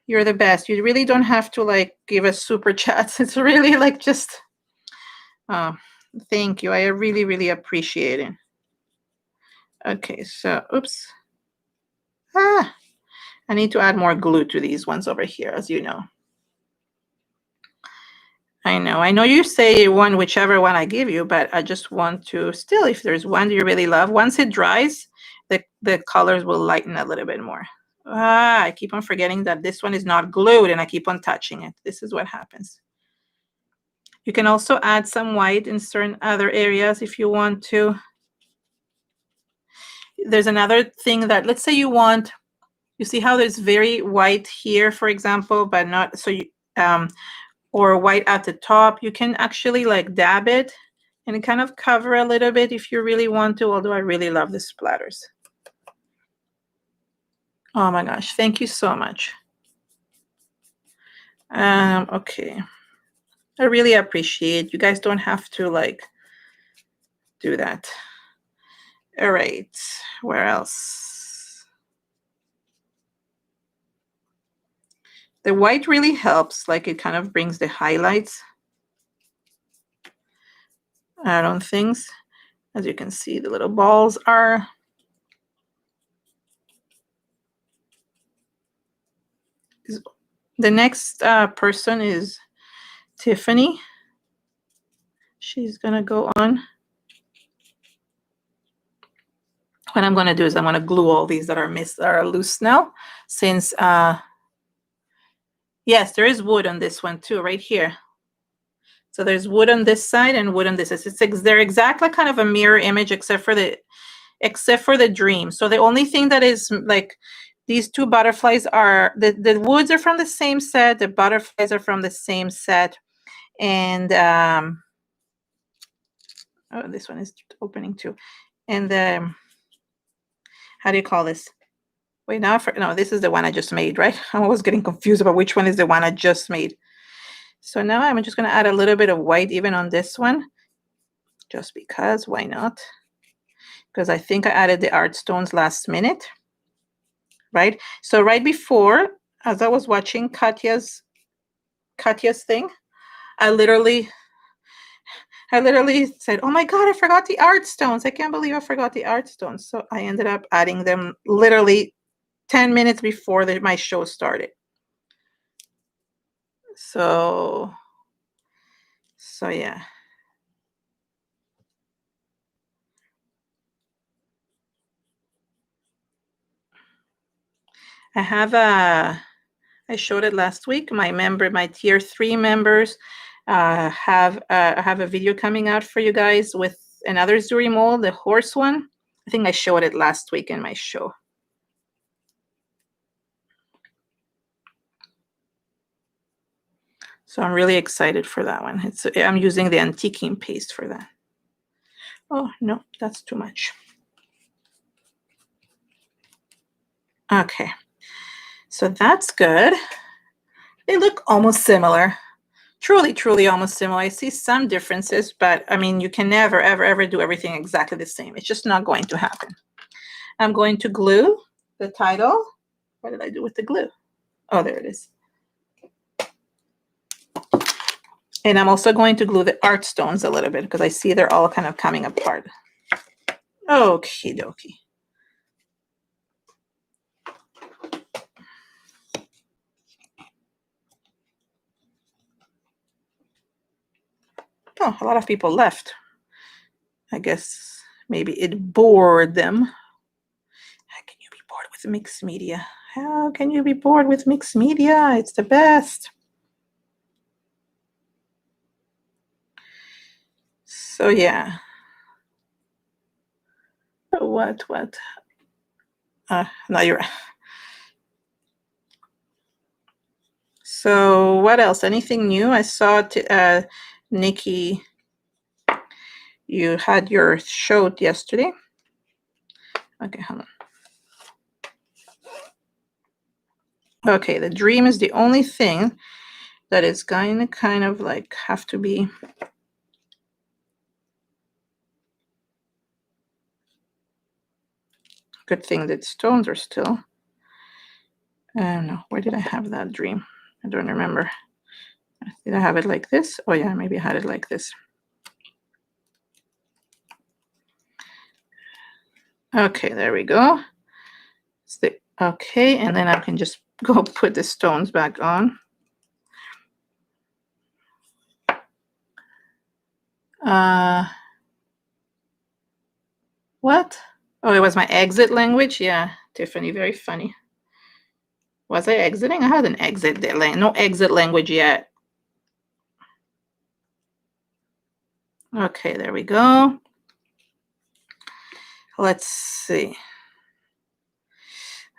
You're the best. You really don't have to like give us super chats. It's really like just, oh, thank you. I really, really appreciate it. Okay, so, oops. I need to add more glue to these ones over here, as you know. I know you say one, whichever one I give you, but I just want to still, if there's one you really love, once it dries, the colors will lighten a little bit more. I keep on forgetting that this one is not glued and I keep on touching it. This is what happens. You can also add some white in certain other areas if you want to. There's another thing that, let's say you want, you see how there's very white here, for example, but not, so you, or white at the top, you can actually like dab it and kind of cover a little bit if you really want to, although I really love the splatters. Oh my gosh, thank you so much. Okay. I really appreciate, you guys don't have to like do that. All right, where else? The white really helps, like it kind of brings the highlights out on things. As you can see, the little balls are. The next person is Tiffany. She's gonna go on. What I'm gonna do is I'm gonna glue all these that are loose now, since yes, there is wood on this one too, right here. So there's wood on this side and wood on this side. They're exactly kind of a mirror image except for the dream. So the only thing that is like These two butterflies are, the woods are from the same set, the butterflies are from the same set. And oh, this one is opening too. And the, how do you call this? Wait, now, no, this is the one I just made, right? I'm always getting confused about which one is the one I just made. So now I'm just going to add a little bit of white even on this one, just because, why not? Because I think I added the art stones last minute, right? So right before, as I was watching Katya's thing, I literally said, oh my God, I forgot the art stones. I can't believe I forgot the art stones. So I ended up adding them literally 10 minutes before my show started. So yeah. I have I showed it last week. My tier 3 members have a video coming out for you guys with another Zuri mold, the horse one. I think I showed it last week in my show. So I'm really excited for that one. I'm using the antiquing paste for that. Oh, no, that's too much. Okay, so that's good. They look almost similar. Truly almost similar. I see some differences, but I mean, you can never, ever do everything exactly the same. It's just not going to happen. I'm going to glue the title. What did I do with the glue? Oh, there it is. And I'm also going to glue the art stones a little bit because I see they're all kind of coming apart. Okie dokie. Oh, a lot of people left. I guess maybe it bored them. How can you be bored with mixed media? How can you be bored with mixed media? It's the best. So yeah. What? No, you're. So what else? Anything new? I saw Nikki, you had your show yesterday. Okay, hold on. Okay, the dream is the only thing that is going to kind of like have to be. Good thing that stones are still. I don't know. Where did I have that dream? I don't remember. Did I have it like this? Oh yeah, maybe I had it like this. Okay, there we go. Okay, and then I can just go put the stones back on. What? Oh, it was my exit language? Yeah, Tiffany, very funny. Was I exiting? I hadn't exited. No exit language yet. Okay, there we go. Let's see.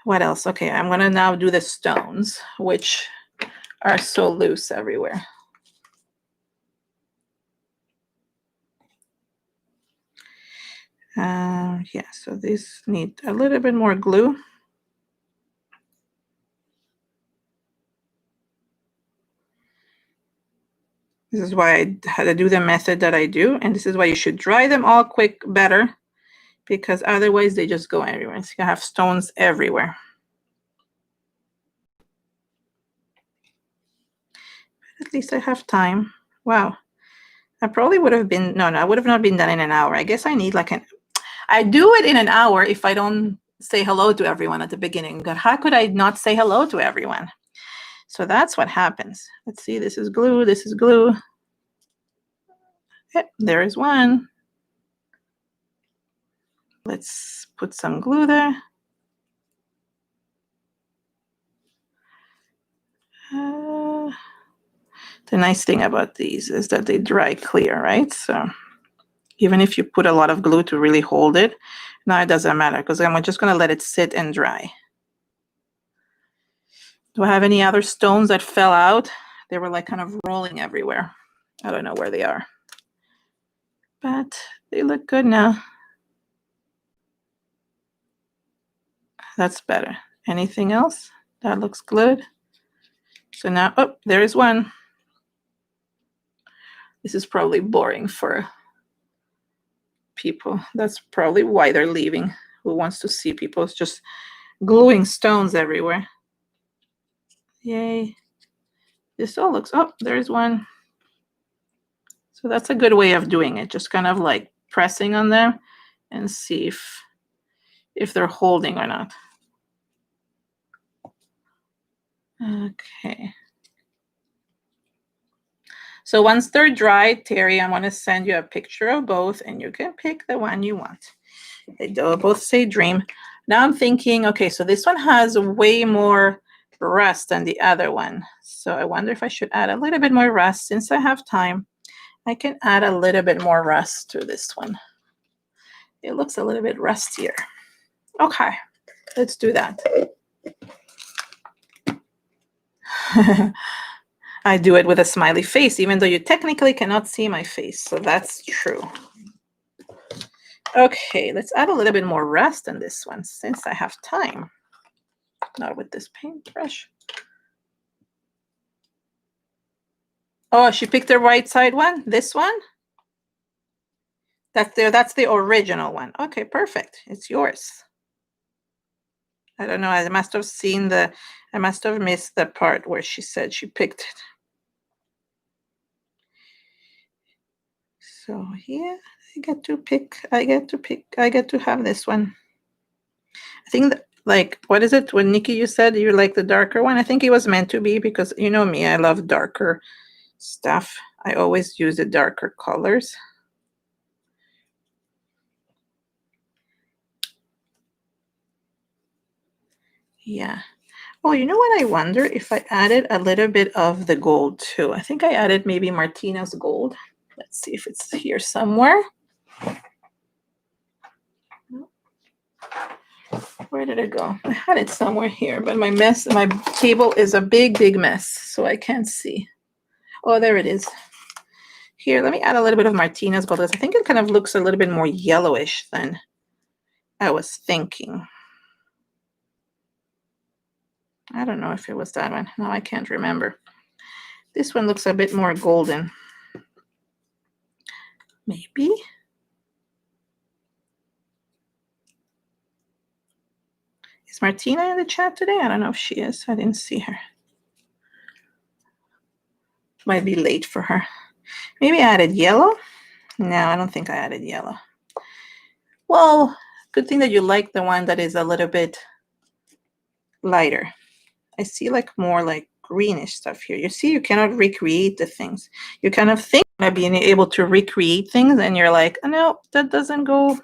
What else? Okay, I'm going to now do the stones, which are so loose everywhere. Yeah, so these need a little bit more glue. This is why I had to do the method that I do, and this is why you should dry them all quick better, because otherwise they just go everywhere. So you have stones everywhere. But at least I have time. Wow. I probably would have been, no, I would have not been done in an hour. I guess I need like I do it in an hour if I don't say hello to everyone at the beginning. God, how could I not say hello to everyone? So that's what happens. Let's see, this is glue, this is glue. Yep, there is one. Let's put some glue there. The nice thing about these is that they dry clear, right? So even if you put a lot of glue to really hold it, now it doesn't matter because I'm just going to let it sit and dry. Do I have any other stones that fell out? They were like kind of rolling everywhere. I don't know where they are, but they look good now. That's better. Anything else? That looks good. So now, oh, there's one. This is probably boring for people. That's probably why they're leaving. Who wants to see people? It's just gluing stones everywhere. Yay. This all looks, oh, there's one. So that's a good way of doing it. Just kind of like pressing on them and see if they're holding or not. Okay. So once they're dry, Terry, I want to send you a picture of both and you can pick the one you want. They both say Dream. Now I'm thinking, okay, so this one has way more rust than the other one. So I wonder if I should add a little bit more rust. Since I have time, I can add a little bit more rust to this one. It looks a little bit rustier. Okay, let's do that. I do it with a smiley face, even though you technically cannot see my face. So that's true. Okay, let's add a little bit more rust on this one since I have time. Not with this paintbrush. Oh, she picked the right side one? This one? That's the original one. Okay, perfect. It's yours. I don't know. I must have I must have missed the part where she said she picked it. So here I get to have this one. I think that, like, what is it? When Nikki, you said you like the darker one. I think it was meant to be because you know me, I love darker stuff. I always use the darker colors. Yeah. Oh, you know what? I wonder if I added a little bit of the gold too. I think I added maybe Martina's gold. Let's see if it's here somewhere. Where did it go? I had it somewhere here, but my table is a big, big mess, so I can't see. Oh, there it is. Here, let me add a little bit of Martina's gold because I think it kind of looks a little bit more yellowish than I was thinking. I don't know if it was that one. No, I can't remember. This one looks a bit more golden. Maybe. Is Martina in the chat today? I don't know if she is. I didn't see her. Might be late for her. Maybe I added yellow. No, I don't think I added yellow. Well, good thing that you like the one that is a little bit lighter. I see like more like greenish stuff here. You see, you cannot recreate the things. You kind of think of being able to recreate things and you're like, oh, no, that doesn't go.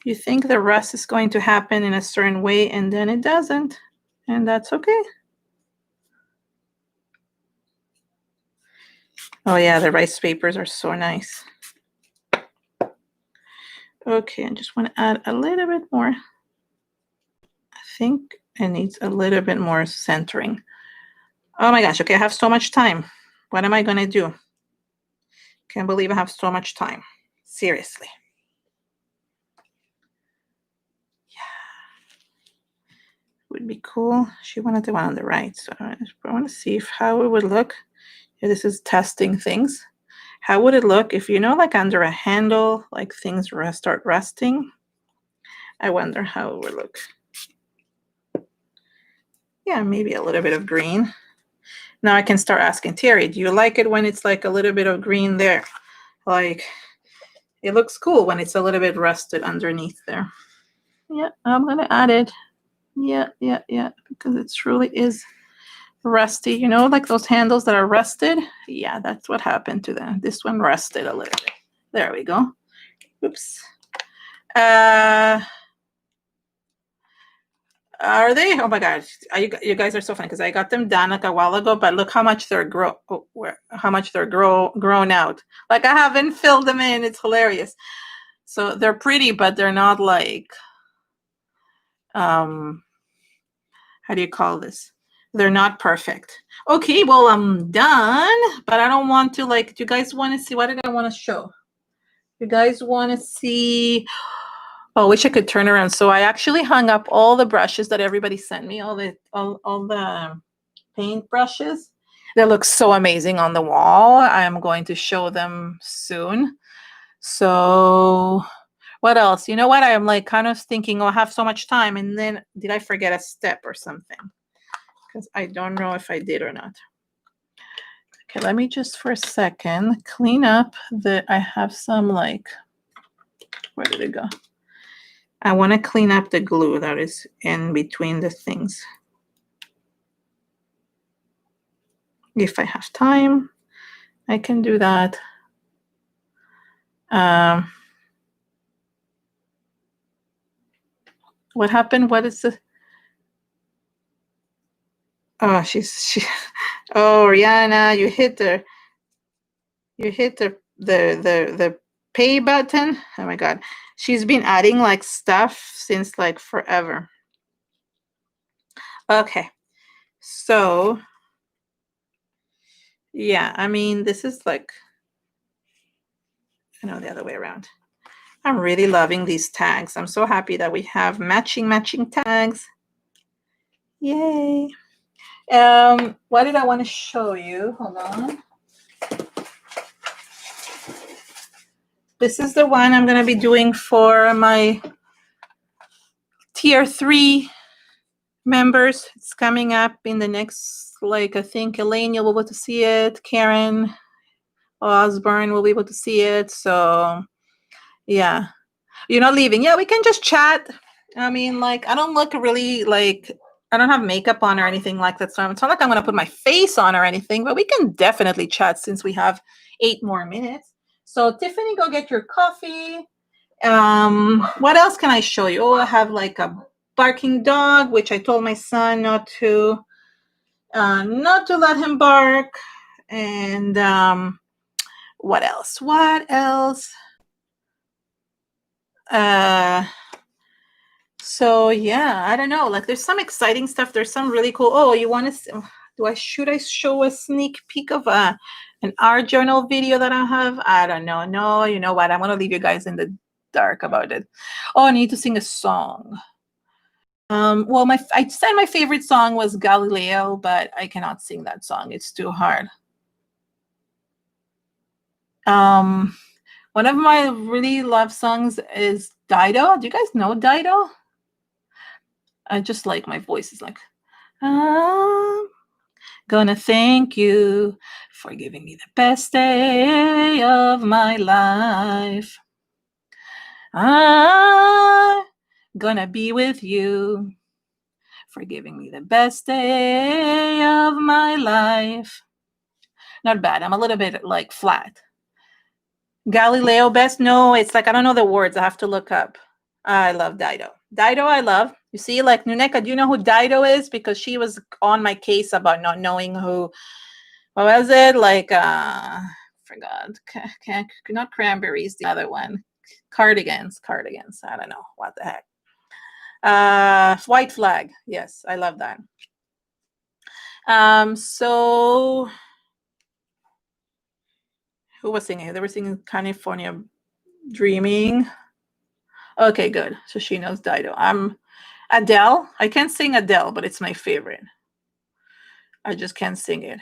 You think the rust is going to happen in a certain way and then it doesn't. And that's okay. Oh yeah, the rice papers are so nice. Okay, I just want to add a little bit more. I think it needs a little bit more centering. Oh my gosh, okay, I have so much time. What am I going to do? Can't believe I have so much time. Seriously. Yeah. Would be cool. She wanted the one on the right, so I want to see how it would look. Yeah, this is testing things. How would it look if, you know, like under a handle, like things start rusting? I wonder how it would look. Yeah, maybe a little bit of green. Now I can start asking Terry, do you like it when it's like a little bit of green there? Like, it looks cool when it's a little bit rusted underneath there. Yeah, I'm going to add it. Yeah, because it truly is rusty. You know, like those handles that are rusted? Yeah, that's what happened to them. This one rusted a little bit. There we go. Oops. Are they? Oh my gosh, you guys are so funny because I got them done like a while ago, but look how much they're grown out. Like I haven't filled them in. It's hilarious. So they're pretty, but they're not like how do you call this? They're not perfect. Okay, well, I'm done, but I don't want to, like, do you guys want to see, what did I want to show? You guys want to see, oh, I wish I could turn around. So I actually hung up all the brushes that everybody sent me, all the paint brushes. They look so amazing on the wall. I'm going to show them soon. So what else? You know what? I'm like kind of thinking, oh, I have so much time. And then did I forget a step or something? Because I don't know if I did or not. Okay, let me just for a second clean up I have some like, where did it go? I want to clean up the glue that is in between the things. If I have time, I can do that. What happened? What is the? Oh, oh, Rihanna, you hit the pay button. Oh my God, she's been adding like stuff since like forever. Okay, so yeah, I mean, this is like, I know the other way around. I'm really loving these tags. I'm so happy that we have matching tags. Yay. What did I want to show you? Hold on. This is the one I'm going to be doing for my tier 3 members. It's coming up in the next, like, I think Elaine, you'll be able to see it. Karen Osborne will be able to see it. So yeah, you're not leaving. Yeah, we can just chat. I mean, like, I don't look really like, I don't have makeup on or anything like that. So it's not like I'm going to put my face on or anything, but we can definitely chat since we have 8 more minutes. So Tiffany, go get your coffee. What else can I show you? Oh, I have like a barking dog, which I told my son not to let him bark. And what else? So yeah, I don't know. Like, there's some exciting stuff. There's some really cool. Oh, you want to? Should I show a sneak peek of an art journal video that I have? I don't know. No, you know what? I'm gonna leave you guys in the dark about it. Oh, I need to sing a song. Well, I said my favorite song was Galileo, but I cannot sing that song. It's too hard. One of my really love songs is Dido. Do you guys know Dido? I just like, my voice is like, I'm gonna thank you for giving me the best day of my life. I'm gonna be with you for giving me the best day of my life. Not bad. I'm a little bit like flat. Galileo best? No, it's like, I don't know the words. I have to look up. I love Dido. Dido, I love. You see, like, Nuneka, do you know who Dido is? Because she was on my case about not knowing who, what was it? Like, forgot. Not cranberries, the other one. Cardigans. I don't know. What the heck? White Flag. Yes, I love that. So who was singing? They were singing California Dreaming. Okay, good. So she knows Dido. Adele. I can't sing Adele, but it's my favorite. I just can't sing it.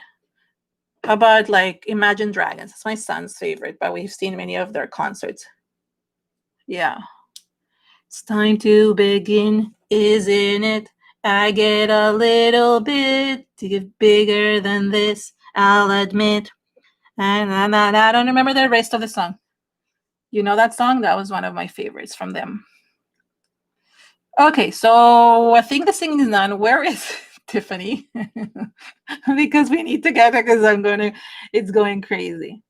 How about like Imagine Dragons? It's my son's favorite, but we've seen many of their concerts. Yeah. It's time to begin, isn't it? I get a little bit bigger than this, I'll admit. And I don't remember the rest of the song. You know that song? That was one of my favorites from them. Okay, so I think the singing is done. Where is Tiffany? Because we need to get her, because it's going crazy.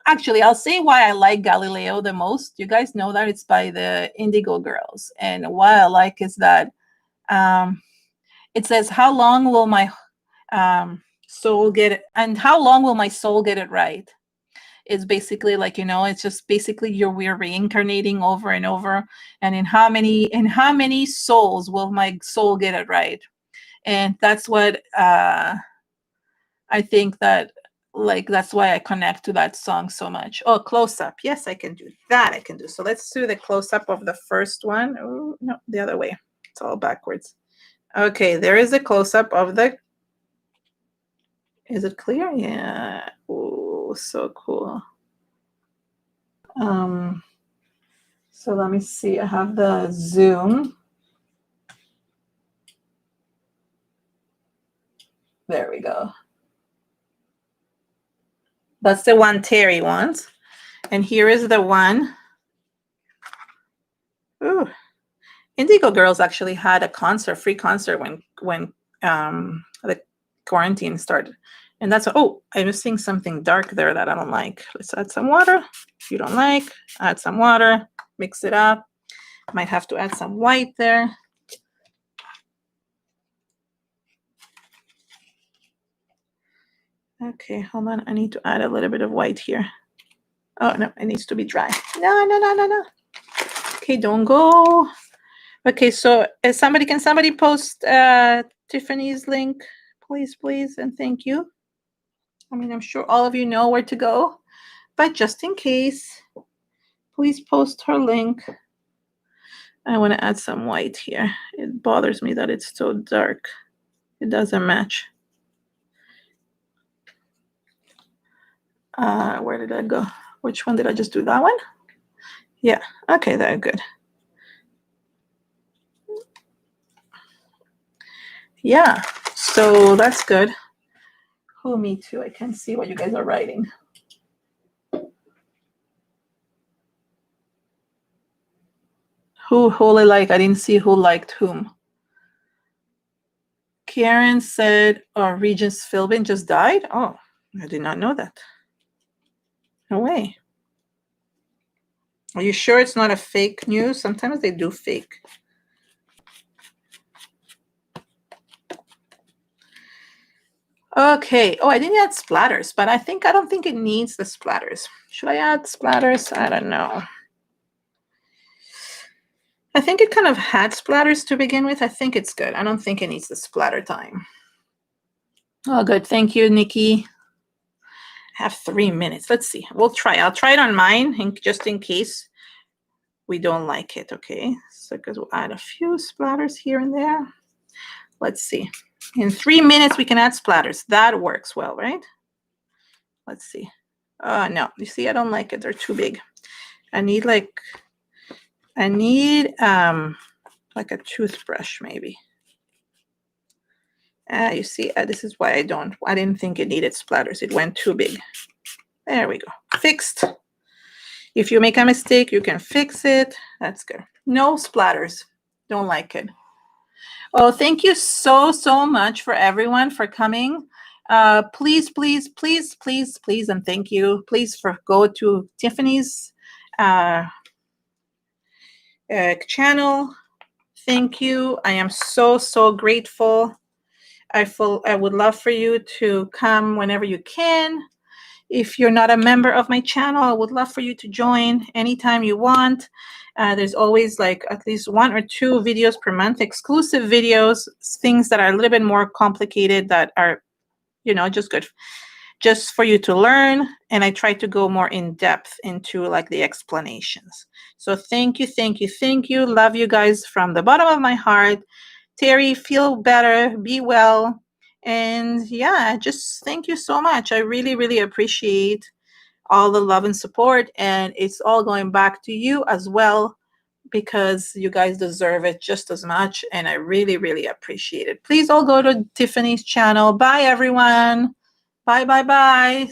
Actually, I'll say why I like Galileo the most. You guys know that it's by the Indigo Girls. And why I like is that it says, how long will my soul get it? And how long will my soul get it right? It's basically like, it's just basically we're reincarnating over and over. And in how many souls will my soul get it right? And that's what I think that, like, that's why I connect to that song so much. Oh, close up. Yes, I can do that. I can do. So let's do the close up of the first one. Oh, no, the other way. It's all backwards. Okay, there is a close up of the. Is it clear? Yeah. Oh, so cool. So let me see. I have the zoom. There we go. That's the one Terry wants. And here is the one. Ooh. Indigo Girls actually had a concert, free concert when the quarantine started. And that's, oh, I'm missing something dark there that I don't like. Let's add some water. If you don't like, add some water, mix it up. Might have to add some white there. Okay, hold on. I need to add a little bit of white here. Oh, no, it needs to be dry. No. Okay, don't go. Okay, so can somebody post Tiffany's link, please, and thank you. I mean, I'm sure all of you know where to go, but just in case, please post her link. I want to add some white here. It bothers me that it's so dark. It doesn't match. Where did I go? Which one did I just do? That one? Yeah. Okay, very good. Yeah, so that's good. Oh, me too. I can't see what you guys are writing. Who like? I didn't see who liked whom. Karen said, Regis Philbin just died? Oh, I did not know that. No way. Are you sure it's not a fake news? Sometimes they do fake. Okay. Oh, I didn't add splatters, but I don't think it needs the splatters. Should I add splatters? I don't know. I think it kind of had splatters to begin with. I think it's good. I don't think it needs the splatter time. Oh, good. Thank you, Nikki. I have 3 minutes. Let's see. We'll try. I'll try it on mine just in case we don't like it. Okay. So because we'll add a few splatters here and there. Let's see. In 3 minutes, we can add splatters. That works well, right? Let's see. No, you see, I don't like it. They're too big. I need like a toothbrush maybe. You see, this is why I didn't think it needed splatters. It went too big. There we go. Fixed. If you make a mistake, you can fix it. That's good. No splatters. Don't like it. Oh, thank you so much for everyone for coming. Please, and thank you. Please go to Tiffany's channel. Thank you. I am so grateful. I would love for you to come whenever you can. If you're not a member of my channel, I would love for you to join anytime you want. There's always like at least 1 or 2 videos per month, exclusive videos, things that are a little bit more complicated that are, just good, just for you to learn. And I try to go more in depth into like the explanations. So thank you. Love you guys from the bottom of my heart. Terry, feel better, be well. And yeah, just thank you so much. I really appreciate all the love and support. And it's all going back to you as well, because you guys deserve it just as much. And I really appreciate it. Please all go to Tiffany's channel. Bye, everyone. Bye.